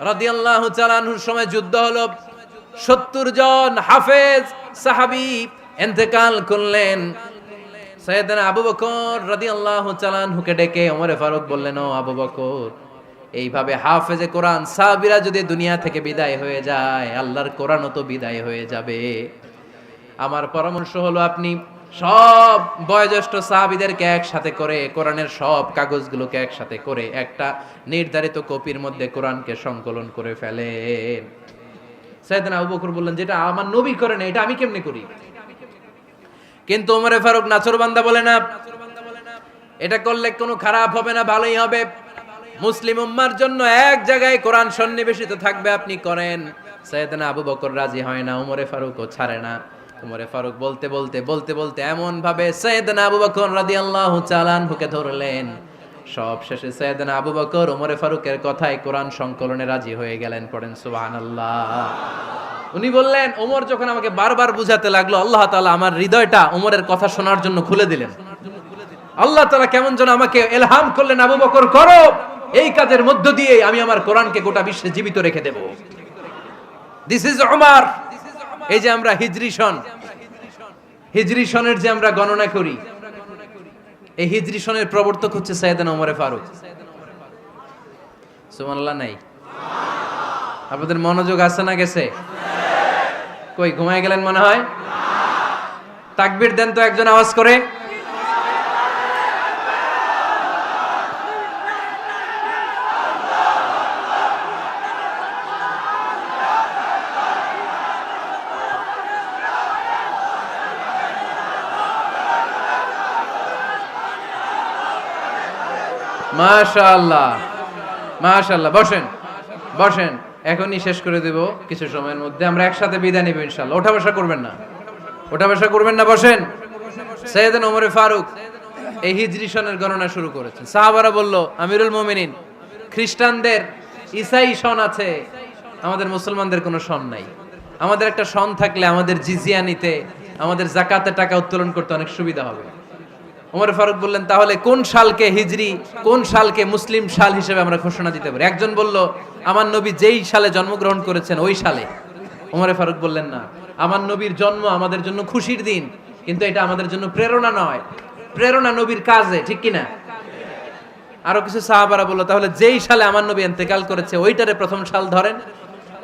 রাদিয়াল্লাহু তাআলা আনহুর সময় যুদ্ধ হলো, 70 জন হাফেজ সাহাবী ইন্তেকাল করলেন। সাইয়েদনা আবু বকর রাদিয়াল্লাহু তাআলা আনহুকে ডেকে ওমরে ফারুক বললেন, ও আবু বকর, এইভাবে হাফেজে কোরআন সাহাবীরা যদি দুনিয়া থেকে বিদায় হয়ে যায়, আল্লাহর কোরআনও তো বিদায় হয়ে যাবে। আমার পরামর্শ হলো আপনি সব বয়োজ্যেষ্ঠ সাহাবীদেরকে একসাথে করে কোরআনের সব কাগজগুলোকে একসাথে করে একটা নির্ধারিত কপির মধ্যে কোরআনকে সংকলন করে ফেলেন। সাইয়েদনা আবু বকর বললেন, যেটা আমার নবী করে না, এটা আমি কেমনে করি? কিন্তু ওমরে ফারুক নাছরবান্দা বলে না, এটা করলে কোনো খারাপ হবে না, ভালোই হবে। মুসলিম উম্মার জন্য এক জায়গায় কোরআন সন্নিবেশিত থাকবে, আপনি করেন। সাইয়েদনা আবু বকর রাজি হয় না, ওমরে ফারুকও ছাড়ে না। ওমরে ফারুক বলতে বলতে বলতে বলতে এমন ভাবে সাইয়েদনা আবু বকর রাদিয়াল্লাহু তাআলা আনহুকে ধরলেন, সব শেষে সাইয়েদনা আবু বকর ওমরে ফারুকের কথায় কোরআন সংকলনে রাজি হয়ে গেলেন। পড়েন সুবহানাল্লাহ। উনি বললেন, ওমর যখন আমাকে বারবার বুঝাতে লাগলো, আল্লাহ তাআলা আমার হৃদয়টা ওমরের কথা শোনার জন্য খুলে দিলেন। আল্লাহ তাআলা কেমন যেন আমাকে ইলহাম করলেন, আবু বকর করো, এই কাজের মধ্য দিয়ে আমি আমার কোরআনকে গোটা বিশ্বে জীবিত রেখে দেব। This is Umar. এই যে আমরা হিজরি সনের যে আমরা গণনা করি, এই হিজরি সনের প্রবর্তক হচ্ছে সাইয়েদনা ওমরে ফারুক। সুবহানাল্লাহ নাই? আপনাদের মনোযোগ আছে না গেছে? কই ঘুমায় গেলেন মনে হয়? তাকবীর দেন তো একজন আওয়াজ করে। মাশাআল্লাহ, মাশাআল্লাহ। বসেন বসেন, এখনই শেষ করে দেব কিছু সময়ের মধ্যে। আমরা একসাথে বিদায় নিব ইনশাআল্লাহ। ওঠা বসা করবেন না, ওঠা বসা করবেন না, বসেন। সাইয়েদনা ওমরে ফারুক এই হিজরি সনের গণনা শুরু করেছেন। সাহাবারা বলল, আমিরুল মুমিনিন, খ্রিস্টানদের ঈসাই সন আছে, আমাদের মুসলমানদের কোনো সন নাই। আমাদের একটা সন থাকলে আমাদের জিজিয়া নিতে আমাদের যাকাতের টাকা উত্তোলন করতে অনেক সুবিধা হবে। ওমর ফারুক বললেন, তাহলে কোন সালকে হিজরি, কোন সালকে মুসলিম সাল হিসেবে আমরা ঘোষণা দিতে পারি? একজন বলল, আমার নবী যেই সালে জন্মগ্রহণ করেছেন ওই সালে। ওমর ফারুক বললেন, না, আমার নবীর জন্ম আমাদের জন্য খুশির দিন, কিন্তু এটা আমাদের জন্য প্রেরণা নয়। প্রেরণা নবীর কাজে, ঠিক কিনা? আরো কিছু সাহাবারা বলল, তাহলে যেই সালে আমার নবী ইন্তেকাল করেছে ওইটারে প্রথম সাল ধরেন।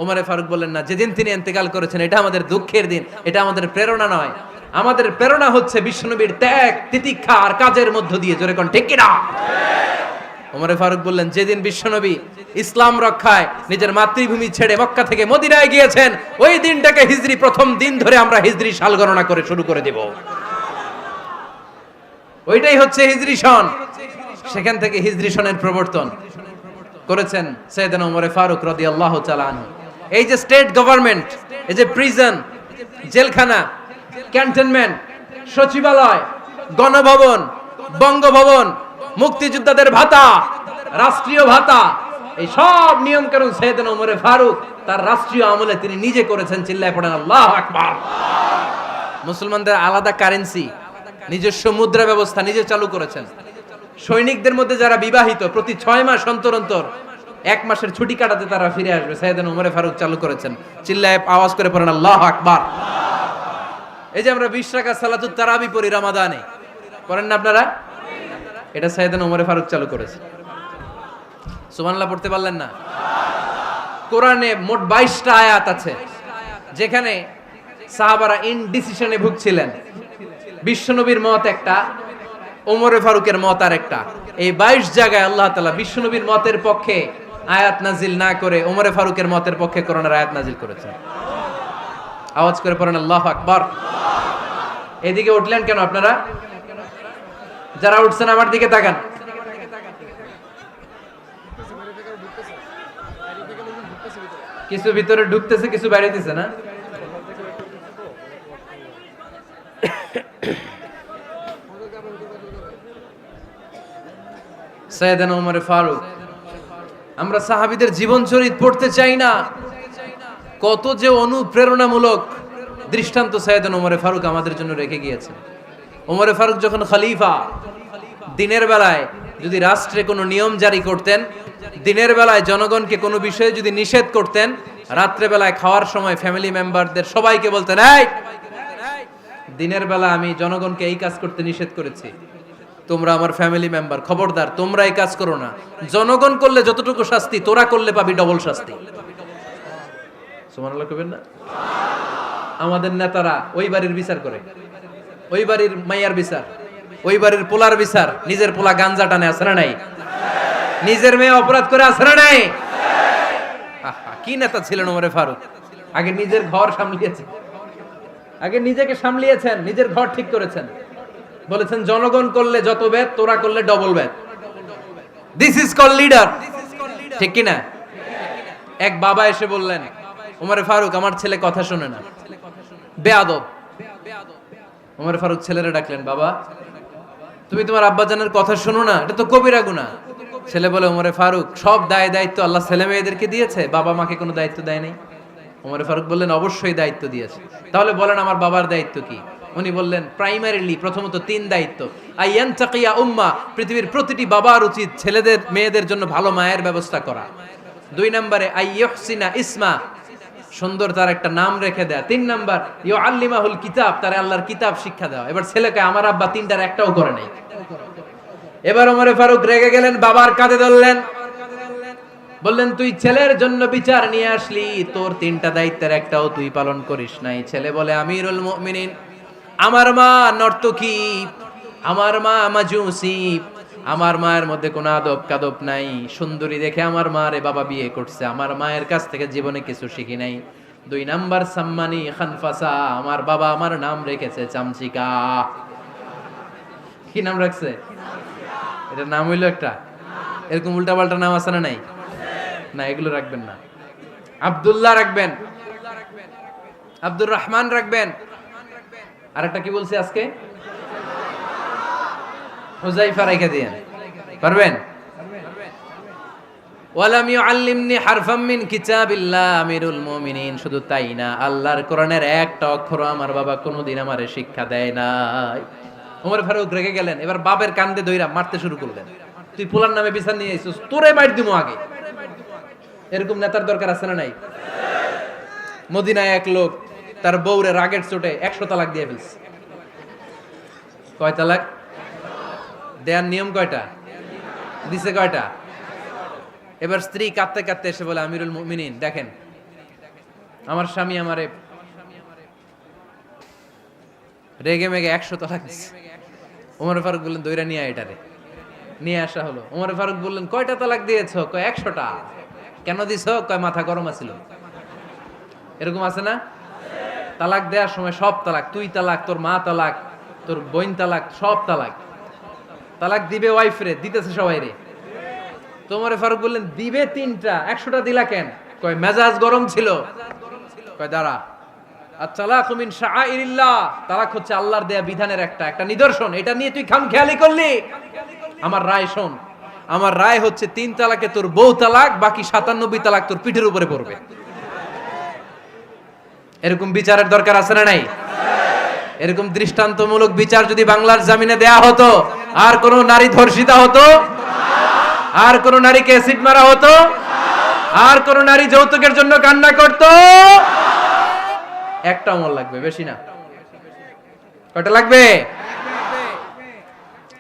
ওমর ফারুক বললেন, না, যেদিন তিনি ইন্তেকাল করেছেন এটা আমাদের দুঃখের দিন, এটা আমাদের প্রেরণা নয়। আমাদের প্রেরণা হচ্ছে বিশ্বনবীর ত্যাগ, তিতিক্ষা আর কাজের মধ্য দিয়ে। জোরে কোন ঠিক কিনা? ওমর ফারুক বললেন, যেদিন বিশ্বনবী ইসলাম রক্ষায় নিজের মাতৃভূমি ছেড়ে মক্কা থেকে মদিনায় গিয়েছেন ওই দিনটাকে হিজরি প্রথম দিন ধরে আমরা হিজরি সাল গণনা করে শুরু করে দেব। ওইটাই হচ্ছে হিজরি সন। সেখান থেকে হিজরি সনের প্রবর্তন করেছেন সাইয়েদনা ওমর ফারুক রাদিয়াল্লাহু তাআলা আনহু। এই যে স্টেট গভর্নমেন্ট, এই যে প্রিজন, জেলখানা, ক্যান্টনমেন্ট, সচিবালয়, গণভবন, বঙ্গভবন, মুক্তিযোদ্ধাদের ভাতা, রাষ্ট্রীয় ভাতা, এই সব নিয়ম কানুন সাইয়েদনা ওমর ফারুক তার রাষ্ট্রীয় আমলে তিনি নিজে করেছেন। চিল্লায় পড়েন আল্লাহু আকবার। মুসলমানদের আলাদা কারেন্সি, নিজস্ব মুদ্রা ব্যবস্থা নিজে চালু করেছেন। সৈনিকদের মধ্যে যারা বিবাহিত প্রতি 6 মাস অন্তর অন্তর 1 মাসের ছুটি কাটাতে তারা ফিরে আসবে, সাইয়েদনা ওমর ফারুক চালু করেছেন। চিল্লায় আওয়াজ করে পড়েন আল্লাহু আকবার। এই যে আমরা 20 রাকাত সালাতুত তারাবি পড়ি রমাদানে, পড়েন না আপনারা? এটা সাইয়েদনা ওমর ফারুক চালু করেছে। সুবহানাল্লাহ পড়তে পারলেন না? কোরআনে মোট 22টা আয়াত আছে যেখানে সাহাবারা ইনডিসিশনে ভুগছিলেন। বিশ্বনবীর মত একটা, ওমর ফারুকের মত আর একটা। এই 22 জায়গায় আল্লাহ তাআলা বিশ্বনবীর মতের পক্ষে আয়াত নাজিল না করে ওমর ফারুকের মতের পক্ষে কোরআনের আয়াত নাজিল করেছেন। আওয়াজ করে পড়েন আল্লাহু আকবার। এদিকে উঠলেন কেন আপনারা? যারা উঠছেন আমার দিকে তাকান। কিছু ভিতরে ঢুকতেছে, কিছু বাইরে দিছে না? সাইয়েদনা ওমর ফারুক, আমরা সাহাবীদের জীবন চরিত পড়তে চাই না, কত যে অনুপ্রেরণামূলক দৃষ্টান্ত সাইয়েদনা ওমর ফারুক আমাদের জন্য রেখে গিয়েছেন। ওমর ফারুক যখন খলিফা, দিনের বেলায় যদি রাষ্ট্রে কোনো নিয়ম জারি করতেন, দিনের বেলায় জনগণকে কোনো বিষয়ে যদি নিষেধ করতেন, রাত্রে বেলায় খাওয়ার সময় ফ্যামিলি মেম্বারদের সবাইকে বলতেন, এই দিনের বেলা আমি জনগণকে এই কাজ করতে নিষেধ করেছি, তোমরা আমার ফ্যামিলি মেম্বার, খবরদার তোমরা এই কাজ করো না। জনগণ করলে যতটুকু শাস্তি তোরা করলে পাবি ডবল শাস্তি। সুবহানাল্লাহ কইবেন না? আমাদের নেতারা ওই বাড়ির বিচার করে, ওই বাড়ির মাইয়ার বিচার, ওই বাড়ির পোলার বিচার, নিজের পোলা গাঞ্জা টানে, আছে না নাই? নিজের মেয়ে অপরাধ করে, আছে না নাই? কি নেতা ছিলেন ওমর ফারুক! আগে নিজের ঘর সামলিয়েছেন, আগে নিজেকে সামলিয়েছেন, নিজের ঘর ঠিক করেছেন। বলেছেন জনগণ করলে যত বেদ, তোরা করলে double Veda. This is call leader, ঠিক কি না? এক বাবা এসে বললেন, ওমর ফারুক আমার ছেলে কথা শুনে না, বেয়াদব। ওমর ফারুক ছেলেরে ডাকলেন, বাবা তুমি তোমার আব্বাজানের কথা শোনো না, এটা তো কবিরা গুনাহ। ছেলে বলে, ওমর ফারুক সব দায় দায়িত্ব আল্লাহ ছেলে মেয়েদেরকে দিয়েছে, বাবা মাকে কোনো দায়িত্ব দেয় নাই। ওমর ফারুক বললেন, অবশ্যই দায়িত্ব দিয়েছে। তাহলে বলেন আমার বাবার দায়িত্ব কি? উনি বললেন, প্রাইমারিলি প্রথমত 3 দায়িত্ব। আইয়ান তাকিয়া উম্মা, পৃথিবীর প্রতিটি বাবার উচিত ছেলেদের মেয়েদের জন্য ভালো মায়ের ব্যবস্থা করা। 2 নম্বরে আইয়ুহসিনা ইসমা, সুন্দর তার একটা নাম রেখে দেয়া। 3 নাম্বার ইউআল্লিমাহুল কিতাব, তার আল্লাহর কিতাব শিক্ষা দেওয়া। এবার ছেলেকে আমার আব্বা 3টার একটাও করে নাই। এবার ওমর ফারুক রেগে গেলেন, বাবার কাঁধে ধরলেন, বললেন তুই ছেলের জন্য বিচার নিয়ে আসলি, তোর 3টা দায়িত্বের একটাও তুই পালন করিস নাই। ছেলে বলে, আমিরুল মুমিনিন, আমার মা নর্তকী, আমার মা মাজুসি, আমার মায়ের মধ্যে কোনো আদব কাদব নাই, সুন্দরী দেখে আমার মারে বাবা বিয়ে করছে, আমার মায়ের কাছ থেকে জীবনে কিছু শিখি নাই। 2 নাম্বার সাম্মানি খানফাসা, আমার বাবা আমার নাম রেখেছে চামচিকা। কি নাম রাখছে? এটা নাম হইলো একটা? এরকম উল্টাপাল্টা নাম আছে না নাই? না, এগুলো রাখবেন না। আব্দুল্লাহ রাখবেন, আব্দুর রহমান রাখবেন। আরেকটা কি বলছি আজকে? হুজাইফা রেখে দিয়েন, পারবেন? ওয়ালাম ইউআল্লিমনি হারফাম মিন কিতাবিল্লাহ, আমিরুল মুমিনিন। শুধু তাই না, আল্লাহর কোরআনের একটা অক্ষর আমার বাবা কোনোদিন আমারে শিক্ষা দেয় নাই। ওমর ফারুক রেগে গেলেন, এবার বাবের কান্দে ধইরা মারতে শুরু করলেন। তুই পোলার নামে বিচার নিয়ে আইছিস, তোরে মার দিমু আগে। এরকম নেতার দরকার আছে না নাই? মদিনায় এক লোক তার বউরে রাগের চোটে 100 তালাক দিয়ে ফেলছে। কয় তালাক দেয়ার নিয়ম কয়টা? দিছে কয়টা? এবার স্ত্রী কাঁদতে কাঁদতে এসে বলে, আমিরুল মুমিনিন দেখেন, আমার স্বামী আমারে রেগে মেগে 100 তালাক দিছে। ওমর ফারুক বললেন, দইরা নিয়ে এটারে। নিয়ে আসা হলো। ওমর ফারুক বললেন, কয়টা তালাক দিয়েছো? কয় 100টা। কেন দিছো? কয় মাথা গরম আছিল। এরকম আছে না? তালাক দেওয়ার সময় সব তালাক, তুই তালাক, তোর মা তালাক, তোর বোন তালাক, সব তালাক। তালাক দিবে ওয়াইফ রে, দিতেছে সবাই রে। তোমার ফারুক বললেন, দিবে 3টা, 100টা দিলা কেন? কয় মেজাজ গরম ছিল। কয় দাঁড়া, আত-তালাকু মিন শাআইরিল্লাহ, তালাক হচ্ছে আল্লাহর দেয়া বিধানের একটা নিদর্শন। এটা নিয়ে তুই খামখেয়ালি করলি? আমার রায় শোন, আমার রায় হচ্ছে 3 তালাকে তোর বউ তালাক, বাকি 97 তালাক তোর পিঠের উপরে পড়বে। এরকম বিচারের দরকার আছে না নাই? এরকম দৃষ্টান্তমূলক বিচার যদি বাংলার জমিনে দেয়া হতো, আর কোন নারী ধর্ষিতা হতো? আর কোন নারীকে অ্যাসিড মারা হতো? আর কোন নারী যৌতুকের জন্য কান্না করতো? একটা আমল লাগবে, বেশি না। কয়টা লাগবে?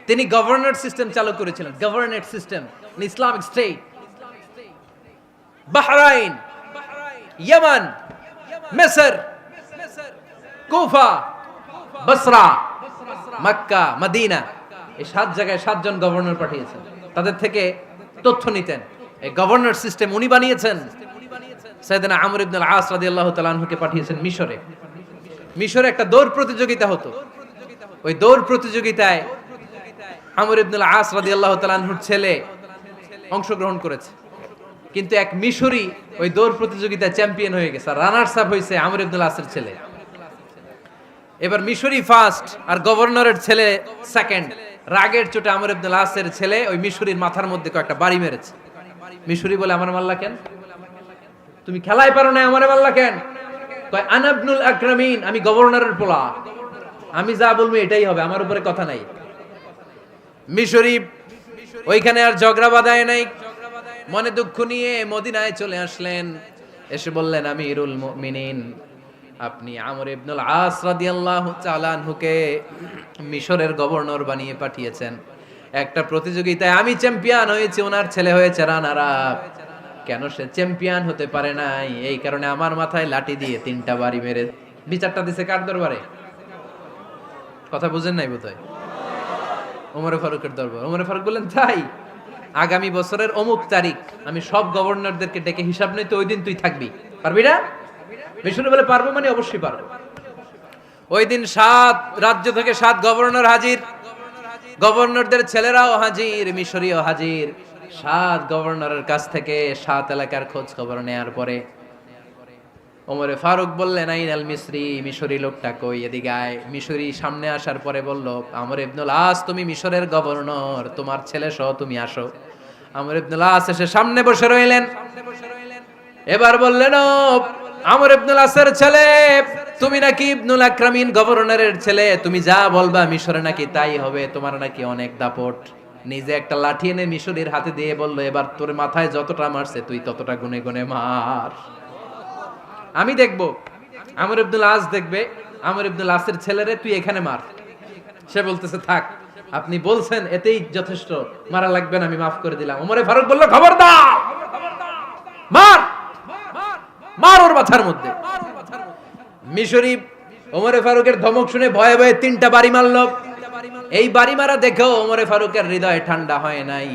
তিনি গভর্নর সিস্টেম চালু করেছিলেন, governor system, Islamic state. Bahrain, Yemen, মিসর, কুফা, বসরা, মক্কা, মদিনা, এই 7 জায়গায় 7 জন গভর্নর পাঠিয়েছেন। তাদের থেকে তথ্য নিতেন। এই গভর্নর সিস্টেম উনি বানিয়েছেন। সাইয়েদনা আমর ইবনে আল-আস রাদিয়াল্লাহু তাআলা আনহুকে পাঠিয়েছেন মিশরে। মিশরে একটা দৌড় প্রতিযোগিতা হতো। ওই দৌড় প্রতিযোগিতায় আমর ইবনে আল-আস রাদিয়াল্লাহু তাআলা আনহুর ছেলে অংশগ্রহণ করেছে। কিন্তু এক মিশরি ওই দৌড় প্রতিযোগিতায় চ্যাম্পিয়ন হয়ে গেছে, রানার্স আপ হয়েছে আমর ইবনে আল-আসের ছেলে। এবার মিশরি ফার্স্ট আর গভর্নরের ছেলে সেকেন্ড। রাগের চোটে আমর ইবনে আল-আসের ছেলে ওই মিশরির মাথার মধ্যে কয়েকটা বাড়ি মেরেছে। মিশরি বলে, আমার মাল্লা কেন? তুমি খেলায় পারো না, আমারে মাল্লা কেন? কয়, আনা ইবনুল আকরামিন, আমি গভর্নরের পোলা, আমি যা বলবো এটাই হবে, আমার উপরে কথা নাই। মিশরি ওইখানে আর ঝগড়া বাঁধায় নাই, মনে দুঃখ নিয়ে মদিনায় চলে আসলেন। এসে বললেন, আমিরুল মুমিনিন, আপনি আমর ইবনুল আস রাদিয়াল্লাহু তাআলা আনহুকে মিশরের গভর্নর বানিয়ে পাঠিয়েছেন। একটা প্রতিযোগিতায় আমি চ্যাম্পিয়ন হয়েছি, ওনার ছেলে হয়েছে রানার আপ। কেন সে চ্যাম্পিয়ন হতে পারে নাই? এই কারণে আমার মাথায় লাঠি দিয়ে 3টা বাড়ি মেরে। বিচারটা দিছে কার দরবারে? কথা বুঝেন নাই বোধহয়? ওমর ফারুকের দরবার। ওমর ফারুক বললেন, তাই আগামী বছরের অমুক তারিখ আমি সব গভর্নরদেরকে ডেকে হিসাব নেই, তো ওই দিন তুই থাকবি, পারবি না? মিশরে বলে, পারবো মানে অবশ্যই পারবো। ওই দিন 7 রাজ্য থেকে 7 গভর্নর হাজির, গভর্নরদের ছেলেরাও হাজির, মিশরীয় হাজির। 7 গভর্নরের কাছ থেকে 7 এলাকার খোঁজ খবর নেয়ার পরে ওমরে ফারুক বললেন, আইন আল মিসরি, মিশরি লোকটা কই, এদিকে আয়। মিশরি সামনে আসার পরে বলল, আমর ইবনুল আস, তুমি মিশরের গভর্নর, তোমার ছেলে সহ তুমি আসো। আমর ইবনুল আস এসে সামনে বসে রইলেন। এবার বললেন, ও আমর ইবনুল আসের ছেলে, তুমি নাকি ইবনুল আকরামিন গভর্নরের ছেলে, তুমি যা বলবা মিশরে নাকি তাই হবে, তোমার নাকি অনেক দাপট। নিজে একটা লাঠি এনে মিশরীর হাতে দিয়ে বলল, এবার তোর মাথায় যতটা মারছে তুই ততটা গুনে গুনে মার, আমি দেখবো। আমর ইবনুল আস দেখবে, আমর ইবনুল আসের ছেলেরে তুই এখানে মার। সে বলতেছে, থাক, আপনি বলছেন এতেই যথেষ্ট, মারা লাগবে না, আমি মাফ করে দিলাম। ওমরে ফারুক বলল, খবরদার, মার, মার ওর মাথার মধ্যে। মিশরি ওমরে ফারুকের ধমক শুনে ভয়ে ভয়ে 3টা বাড়ি মারল। এই বাড়ি মারা দেখেও ওমরে ফারুকের হৃদয় ঠান্ডা হয় নাই।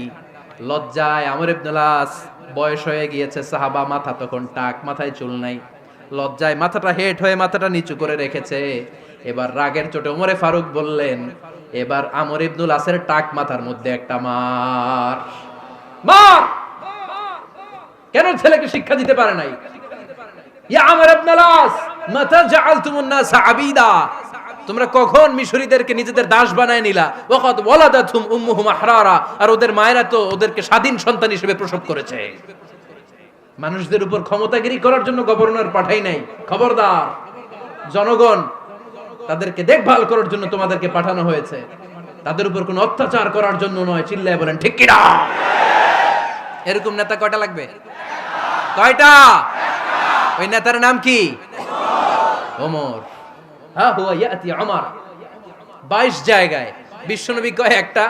লজ্জায় আমর ইবনুল আস, বয়স হয়ে গিয়েছে সাহাবা, মাথা তখন টাক, মাথায় চুল নাই, লজ্জায় মাথাটা হেট হয়ে মাথাটা নিচু করে রেখেছে। এবার রাগের চোটে ওমরে ফারুক বললেন, এবার আমর ইবনুল আসের টাক মাথার মধ্যে একটা মার, মার। কেন ছেলেকে শিক্ষা দিতে পারে নাই? ইয়া আমর ইবনুল আস, মাতা জাআলতুমুন নাস আবিদা, তোমরা কখন মিশরীদেরকে নিজেদের দাস বানায় নিলা? ওয়াকাদ ওয়ালাদাতুম উম্মুহুম আহরারা, আর ওদের মায়েরা তো ওদেরকে স্বাধীন সন্তান হিসেবে প্রসব করেছে। মানুষদের উপর ক্ষমতাগিরি করার জন্য গভর্নর পাঠাই নাই। খবরদার, জনগণ তাদেরকে দেখভাল করার জন্য তোমাদেরকে পাঠানো হয়েছে, তাদের উপর কোনো অত্যাচার করার জন্য নয়। চিল্লায় বলেন ঠিক কিনা? এরকম নেতা কয়টা লাগবে? কয়টা? ওই নেতার নাম কি? ওমর। হ্যাঁ, হুয়া ইয়াতি ওমর। 22 জায়গায় বিশ্বনবী কয় একটা,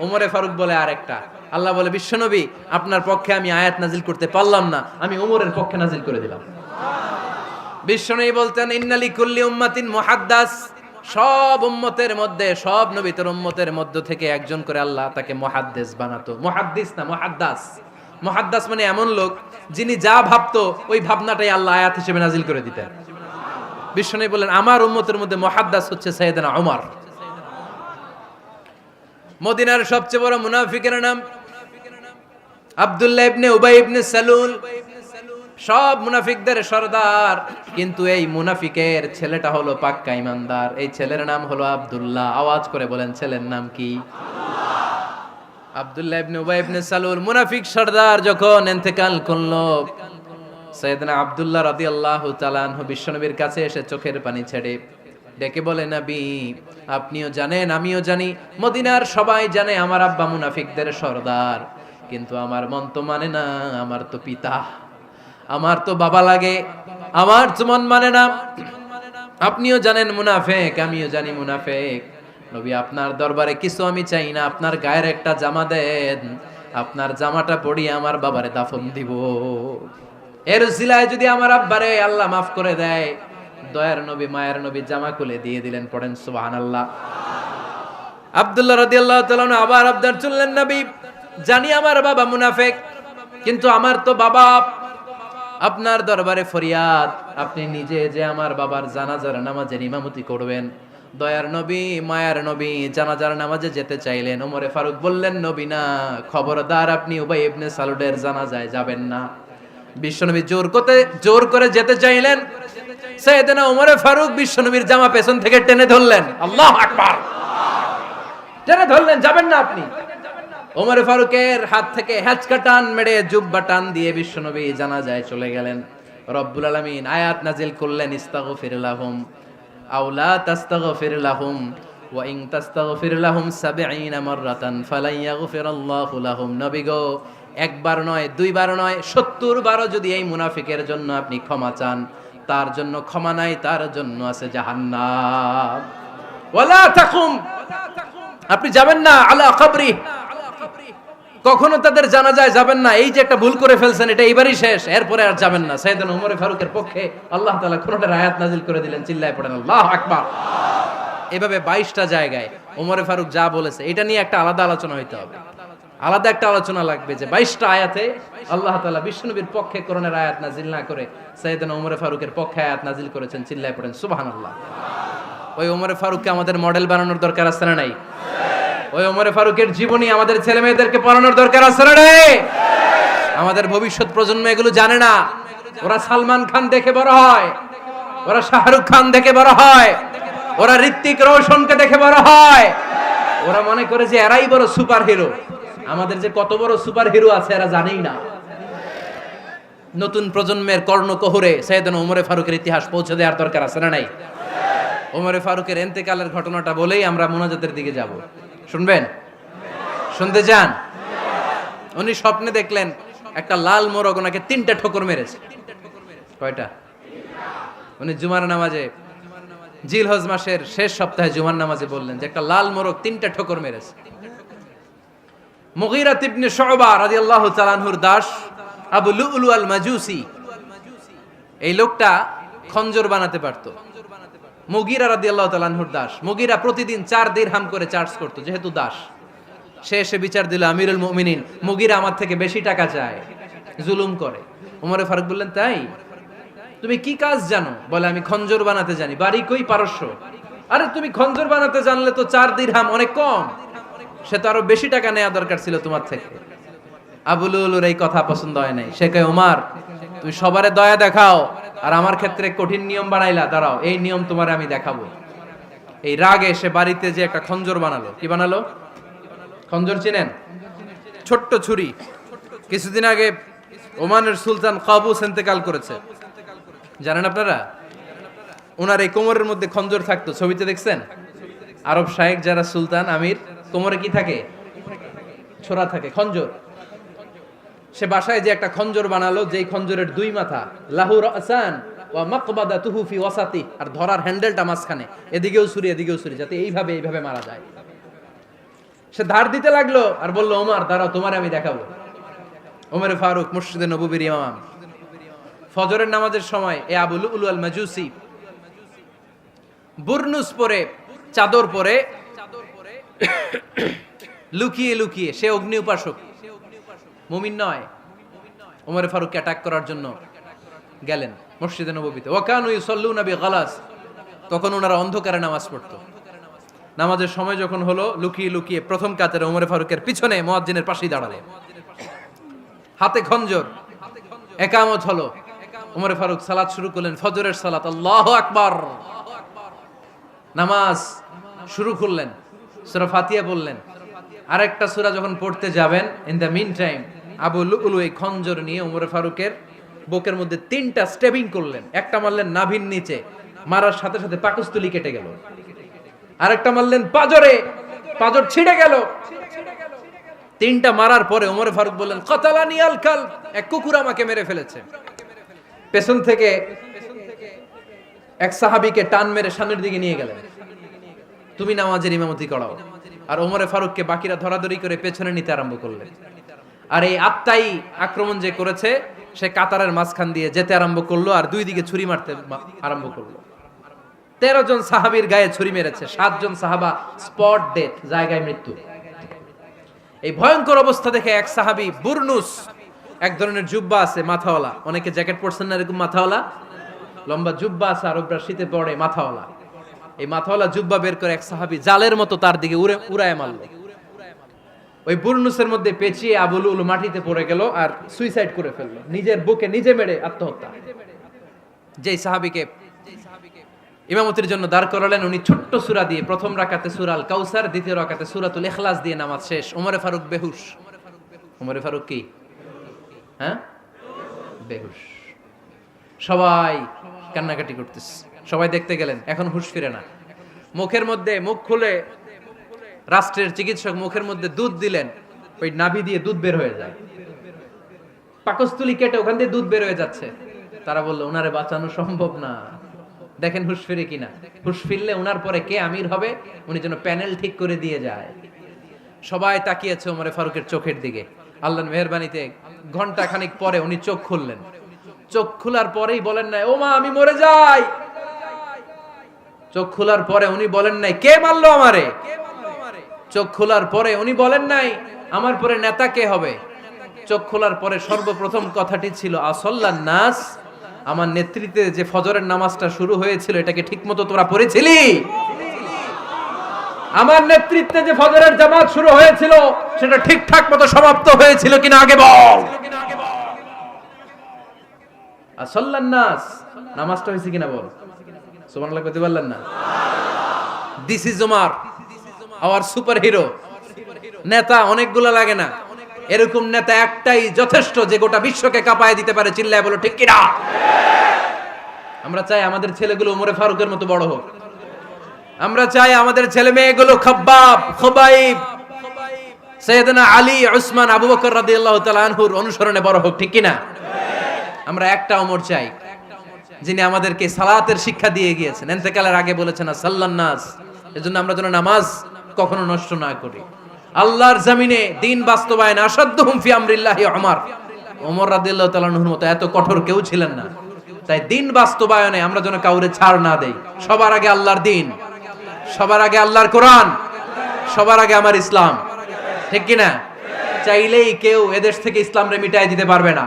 ওমরে ফারুক বলে আরেকটা। আল্লাহ বলে, বিশ্বনবী আপনার পক্ষে আমি আয়াত নাজিল করতে পারলাম না, আমি ওমরের পক্ষে নাজিল করে দিলাম। বিশ্বনবী বলতেন, ইন্নালি কুল্লি উম্মাতিন মুহাদ্দাস, সব উম্মতের মধ্যে, সব নবীর উম্মতের মধ্য থেকে একজন করে আল্লাহ তাকে মুহাদ্দিস বানাতো। মুহাদ্দিস না, মুহাদ্দাস। মুহাদ্দাস মানে এমন লোক যিনি যা ভাবতো ওই ভাবনাটাই আল্লাহ আয়াত হিসেবে নাজিল করে দিতেন। বিশ্বনবী বলেন, আমার উম্মতের মধ্যে মুহাদ্দাস হচ্ছে সাইয়েদনা ওমর। মদিনার সবচেয়ে বড় মুনাফিকের নাম আব্দুল্লাহ ইবনে উবাই ইবনে সালুল। সব মুনাফিকদের সরদার, কিন্তু এই মুনাফিকের ছেলেটা হলো পাক্কা ইমানদার। এই ছেলের নাম হলো আব্দুল্লাহ। আওয়াজ করে বলেন, ছেলের নাম কি? আব্দুল্লাহ ইবনে উবাই ইবনে সালুল। মুনাফিক সরদার যখন ইন্তেকাল করলো, সাইয়েদনা আব্দুল্লাহ রাদিয়াল্লাহু তাআলা আনহু বিশ্বনবীর কাছে এসে চোখের পানি ছেড়ে ডেকে বলে, নবী আপনিও জানেন, আমিও জানি, মদিনার সবাই জানে আমার আব্বা মুনাফিকদের সরদার, কিন্তু আমার মন তো মানে না, আমার তো পিতা, আমার তো বাবা লাগে, আমার তো মন মানে না। আপনিও জানেন মুনাফিক, আমিও জানি মুনাফিক। নবী আপনার দরবারে কিছু আমি চাই না, আপনার গায়ের একটা জামা দেন, আপনার জামাটা পরিয়ে আমার বাবারে দাফন দিব। এর উসিলায় যদি আমার আব্বারে আল্লাহ মাফ করে দেয়, দয়ার নবী মায়ের নবী জামা খুলে দিয়ে দিলেন। পড়েন সুবহানাল্লাহ। আব্দুল্লাহ রাদিয়াল্লাহু তাআলা আবার আবদার চললেন, নবী জানি আমার বাবা মুনাফিক, কিন্তু আমার তো বাবা, আপনার দরবারে ফরিয়াদ, আপনি নিজে যে আমার বাবার জানাজার নামাজের ইমামতি করবেন। দয়ার নবী মায়ার নবী জানাজার নামাজে যেতে চাইলেন। ওমরে ফারুক বললেন, নবী না, খবরদার আপনি উবাই ইবনে সালুলের জানাজায় যাবেন না। বিশ্বনবী জোর করে যেতে চাইলেন। সাইয়েদনা ওমরে ফারুক বিশ্বনবীর জামা পেছন থেকে টেনে ধরলেন। আল্লাহু আকবার। টেনে ধরলেন, যাবেন না আপনি। ওমরে ফারুকের হাত থেকে হ্যাচকা টান মেরে জুব্বা টান দিয়ে বিশ্বনবী জানাজায় চলে গেলেন। রব্বুল আলামিন আয়াত নাজিল করলেন, ইস্তাগফির লাহুম আও লা তাস্তাগফির লাহুম ওয়া ইন তাস্তাগফির লাহুম ৭০ মাররাতান ফালান ইয়াগফিরাল্লাহু লাহুম। নবী গো, একবার নয়, দুইবার নয়, ৭০ বারও যদি এই মুনাফিকের জন্য আপনি ক্ষমা চান, তার জন্য ক্ষমা নাই, তার জন্য আছে জাহান্নাম। ওয়ালা তাকুম, আপনি যাবেন না আলা কবরি, কখনো তাদের জানাজায় যাবেন না। এই যে একটা ভুল করে ফেলছেন, এটা এবারই শেষ, এরপরে আর যাবেন না। সাইয়েদনা ওমর ফারুকের পক্ষে আল্লাহ তাআলা কোরআনের আয়াত নাজিল করে দিলেন। চিল্লায় পড়েন আল্লাহু আকবার। এভাবে 22টা জায়গায় ওমর ফারুক যা বলেছে, এটা নিয়ে একটা আলাদা আলোচনা হইতে হবে। আলাদা একটা আলোচনা লাগবে যে 22টা আয়াতে আল্লাহ তাআলা বিশ্বনবীর পক্ষে কোরআনের আয়াত নাজিল না করে সাইয়েদনা ওমর ফারুকের পক্ষে আয়াত নাজিল করেছেন। চিল্লায় পড়েন সুবহানাল্লাহ। ওই ওমর ফারুককে আমাদের মডেল বানানোর দরকার আছে না নাই? ওই ওমর ফারুকের জীবনী আমাদের ছেলে মেয়েদেরকে পড়ানোর দরকার আছে না নাই? আমাদের ভবিষ্যৎ প্রজন্ম এগুলো জানে না। ওরা সালমান খান দেখে বড় হয়, ওরা শাহরুখ খান দেখে বড় হয়, ওরা ঋত্বিক রোশনকে দেখে বড় হয়। ওরা মনে করে যে এরাই বড় সুপার হিরো। আমাদের যে কত বড় সুপার হিরো আছে এরা জানেই না। নতুন প্রজন্মের কর্ণকোহরে সাইয়েদনা ওমর ফারুকের ইতিহাস পৌঁছে দেওয়ার দরকার আছে না নাই? ওমর ফারুকের ইন্তেকালের ঘটনাটা বলেই আমরা মুনাজাতের দিকে যাব। শুনবেন? শুনতে চান? উনি স্বপ্নে দেখলেন একটা লাল মোরগ ওনাকে 3টা ঠোকর মেরেছে। কয়টা? উনি জুমার নামাজে, জিলহজ মাসের শেষ সপ্তাহে জুমার নামাজে বললেন যে একটা লাল মোরগ 3টা ঠোকর মেরেছে। মুগীরা ইবনে শুবা রাদিয়াল্লাহু তাআলা আনহুর দাস আবু লুলু আল মাজুসি, এই লোকটা খঞ্জর বানাতে পারতো। মুগীরা রাদিয়াল্লাহু তাআলা আনহুর দাস। মুগীরা প্রতিদিন 4 দিরহাম করে চার্জ করতো, যেহেতু দাস। সে এসে বিচার দিল, আমিরুল মুমিনিন, মুগীরা আমার থেকে বেশি টাকা চায়, জুলুম করে। ওমর ফারুক বললেন, তাই? তুমি কি কাজ জানো? বলে, আমি খঞ্জর বানাতে জানি। বাড়ি কই? পারস্য। আরে তুমি খঞ্জর বানাতে জানলে তো 4 দিরহাম অনেক কম, সে তো আরো বেশি টাকা নেওয়া দরকার ছিল তোমার থেকে। আবু লুলুর এই কথা পছন্দ হয় নাই। সে কয়, ওমর তুমি সবারে দয়া দেখাও আর আমার ক্ষেত্রে কঠিন নিয়ম বানাইলা, দাঁড়াও এই নিয়ম তোমারে আমি দেখাবো। এই রাগে সে বাড়িতে যে একটা খঞ্জর বানালো। কি বানালো? খঞ্জর চিনেন? ছোট্ট ছুরি। কিছুদিন আগে ওমানের সুলতান কাবুস ইন্তেকাল করেছে, জানেন আপনারা? ওনার এই কোমরের মধ্যে খঞ্জর থাকতো, ছবিতে দেখছেন? আরব শায়েখ যারা সুলতান আমির, কোমরে কি থাকে? ছোরা থাকে, খঞ্জর। সে বাসায় যে একটা খঞ্জর বানালো, যেই খঞ্জরের দুই মাথা, লাহু রাসান ওয়া মাকবাদাতুহু ফি ওয়াসাতি, আর ধরার হ্যান্ডেলটা মাঝখানে, এদিকেও ছুরি এদিকেও ছুরি, যাতে এইভাবে মারা যায়। সে ধার দিতে লাগলো আর বলল, ওমর দাঁড়াও, তোমারে আমি দেখাবো। ওমর ফারুক মসজিদে নববীর ইমাম, ফজরের নামাজের সময় এ আবু লুলু আল মাজুসি বুরনুস পরে, চাদর পরে, লুকিয়ে লুকিয়ে, সে অগ্নি উপাসক, মুমিন নয়, ওমর ফারুককে অ্যাটাক করার জন্য গেলেন মসজিদে নববীতে। ওয়াকানু ইউসাল্লুনা বিগালাস, তখন ওনারা অন্ধকারে নামাজ পড়তো। নামাজের সময় যখন হলো, লুকিয়ে লুকিয়ে প্রথম কাতারে ওমর ফারুকের পিছনে মুয়াজ্জিনের পাশেই দাঁড়ালেন, হাতে খঞ্জর। একামত হলো, ওমর ফারুক সালাত শুরু করলেন, ফজরের সালাত, আল্লাহু আকবার। নামাজ শুরু করলেন, সূরা ফাতিহা বললেন। আরেকটা সূরা যখন পড়তে যাবেন, in the meantime Abu Lulu এই খঞ্জর নিয়ে ওমর ফারুকের বুকের মধ্যে 3টা স্টেবিং করলেন। একটা মারলেন নাভির নিচে, মারার সাথে সাথে পাকস্থলী কেটে গেল। আরেকটা মারলেন পাজরে, পাজর ছিঁড়ে গেল। 3টা মারার পরে ওমর ফারুক বললেন, কাতালানি আল কালব, এক কুকুর আমাকে মেরে ফেলেছে। পেছন থেকে এক সাহাবীকে টান মেরে সামনের দিকে নিয়ে গেলেন, তুমি নামাজের ইমামতি করাও। আর ওমর ফারুককে বাকিরা ধরাধরি করে পেছনে নিতে আরম্ভ করলেন। আর এই আত্মাই আক্রমণ যে করেছে, সে কাতারের মাঝখান দিয়ে যেতে আরম্ভ করলো আর দুই দিকে ছুরি মারতে আরম্ভ করলো। 13 জন সাহাবীর গায়ে ছুরি মেরেছে, 7 জন সাহাবা স্পট ডেথ, জায়গায় মৃত্যু। এই ভয়ঙ্কর অবস্থা দেখে এক সাহাবী বুরনুস, এক ধরনের জুব্বা আছে মাথাওয়ালা, অনেকে জ্যাকেট পরছেন না এরকম মাথাওয়ালা, লম্বা জুব্বা আছে, আরবরা শীতে পরে মাথাওয়ালা, এই মাথাওয়ালা জুব্বা বের করে এক সাহাবী জালের মতো তার দিকে উড়ায় মারল। ওই বুরনুসের মধ্যে পেঁচিয়ে আবু লুলু মাটিতে পড়ে গেল আর সুইসাইড করে ফেললো, নিজের বুকে নিজে মেরে আত্মহত্যা। যেই সাহাবীকে ইমামতির জন্য দাঁড় করালেন, উনি ছোট্ট সূরা দিয়ে, প্রথম রাকাতে সূরা আল কাউসার, দ্বিতীয় রাকাতে সূরাতুল ইখলাস দিয়ে নামাজ শেষ। ওমর ফারুক বেহুশ। ওমর ফারুক কি? হ্যাঁ, বেহুশ। সবাই কান্নাকাটি করতেছে, সবাই দেখতে গেলেন, এখন হুঁশ ফিরে না। মুখের মধ্যে, মুখ খুলে রাষ্ট্রের চিকিৎসক মুখের মধ্যে দুধ দিলেন, ওই নাভি দিয়ে দুধ বের হয়ে যায়, পাকস্থলী কেটে ওখান দিয়ে দুধ বের হয়ে যাচ্ছে। তারা বললো, ওনারে বাঁচানো সম্ভব না, দেখেন হুঁশ ফিরে কিনা। হুঁশ ফিরলে ওনার পরে কে আমির হবে, উনি যেন প্যানেল ঠিক করে দিয়ে যায়। সবাই তাকিয়েছে ওমর ফারুকের চোখের দিকে। আল্লাহর মেহেরবানিতে ঘন্টা খানিক পরে উনি চোখ খুললেন। চোখ খোলার পরেই বলেন নাই, ও মা আমি মরে যাই। চোখ খোলার পরে উনি বলেন নাই, কে মারলো আমারে। চোখ খোলার পরে উনি বলেন নাই, আমার পরে নেতা কে হবে। চোখ খোলার পরে সর্বপ্রথম কথাটি ছিল, আসল্লান নাস, আমার নেতৃত্বে যে ফজরের নামাজটা শুরু হয়েছিল, এটাকে ঠিকমতো তোরা পড়েছিলি? আমার নেতৃত্বে যে ফজরের জামাত শুরু হয়েছিল, সেটা ঠিকঠাক মতো সমাপ্ত হয়েছিল কিনা আগে বল। আসল্লান নাস, নামাজটা হয়েছে কিনা বল। সুবহানাল্লাহ কইতে পারলেন না? This is Omar, hour super hero. নেতা অনেকগুলো লাগে না, এরকম নেতা একটাই যথেষ্ট, যে গোটা বিশ্বকে কাঁপায় দিতে পারে। চিল্লায় বলো ঠিক কিনা? আমরা চাই আমাদের ছেলেগুলো ওমর ফারুকের মতো বড় হোক। আমরা চাই আমাদের ছেলে মেয়েগুলো খাব্বাব, খুবাইব, সাইয়েদনা আলী, উসমান, আবু বকর রাদিয়াল্লাহু তাআলা আনহুর অনুসরণে বড় হোক, ঠিক কিনা? আমরা একটা ওমর চাই, যিনি আমাদেরকে সালাতের শিক্ষা দিয়ে গিয়েছেন, ইন্তেকালের আগে বলেছেন সাল্লান নাস। এজন্য আমরা যেন নামাজ কখনো নষ্ট না করি। আল্লাহর জমিনে দিন বাস্তবায়ন আসাদ্দুহুম ফি আমরিল্লাহি ওমর রাদিয়াল্লাহু তাআলা আনহুর মতো এত কঠোর কেউ ছিলেন না। তাই দিন বাস্তবায়নে আমরা যেন কাউরে ছাড় না দেই। সবার আগে আল্লাহর দিন, সবার আগে আল্লাহর কোরআন, সবার আগে আমার ইসলাম, ঠিক কিনা? চাইলেই কেউ এদেশ থেকে ইসলামরে মিটাই দিতে পারবে না।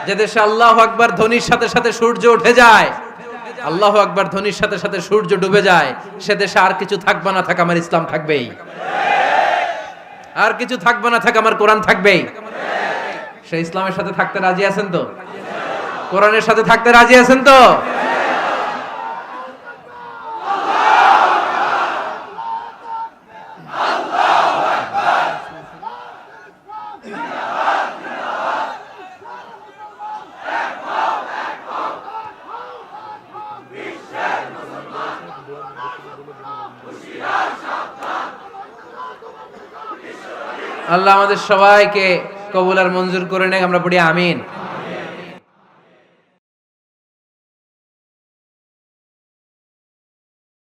যে দেশে আল্লাহু আকবার ধ্বনির সাথে সাথে সূর্য উঠে যায়, আল্লাহু আকবার ধ্বনির সাথে সাথে সূর্য ডুবে যায়, সে দেশে আর কিছু থাকবে না থাক, আমার ইসলাম থাকবেই। আর কিছু থাকবে না থাক, আমার কোরআন থাকবেই। সে ইসলামের সাথে থাকতে রাজি আছেন তো? কোরআনের সাথে থাকতে রাজি আছেন তো? আল্লাহ আমাদের সবাইকে কবুল আর মঞ্জুর করে নেক, আমরা পড়ি আমিন।